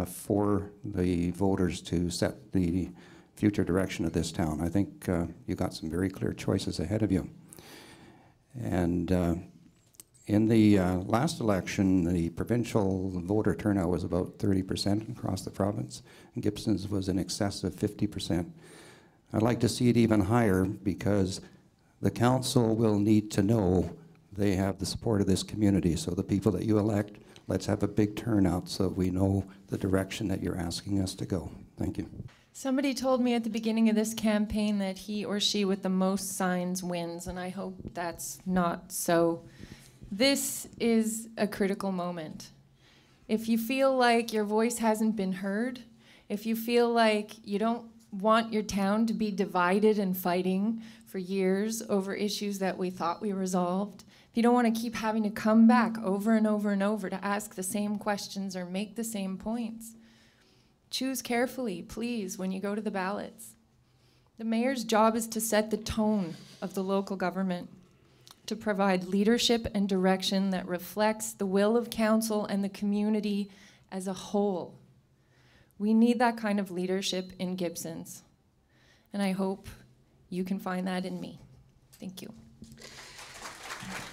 for the voters to set the future direction of this town. I think you got some very clear choices ahead of you. And in the last election, the provincial voter turnout was about 30% across the province, and Gibsons was in excess of 50%. I'd like to see it even higher because the council will need to know they have the support of this community. So the people that you elect, let's have a big turnout so we know the direction that you're asking us to go. Thank you. Somebody told me at the beginning of this campaign that he or she with the most signs wins, and I hope that's not so. This is a critical moment. If you feel like your voice hasn't been heard, if you feel like you don't want your town to be divided and fighting for years over issues that we thought we resolved, if you don't want to keep having to come back over and over and over to ask the same questions or make the same points, choose carefully, please, when you go to the ballots. The mayor's job is to set the tone of the local government, to provide leadership and direction that reflects the will of council and the community as a whole. We need that kind of leadership in Gibsons, and I hope you can find that in me. Thank you.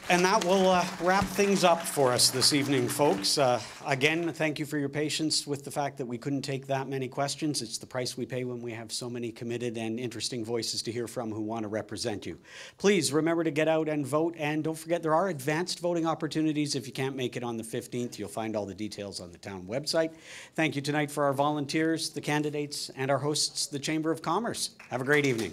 And that will wrap things up for us this evening, folks. Again, thank you for your patience with the fact that we couldn't take that many questions. It's the price we pay when we have so many committed and interesting voices to hear from who want to represent you. Please remember to get out and vote, and don't forget there are advanced voting opportunities if you can't make it on the 15th. You'll find all the details on the town website. Thank you tonight for our volunteers, the candidates, and our hosts, the Chamber of Commerce. Have a great evening.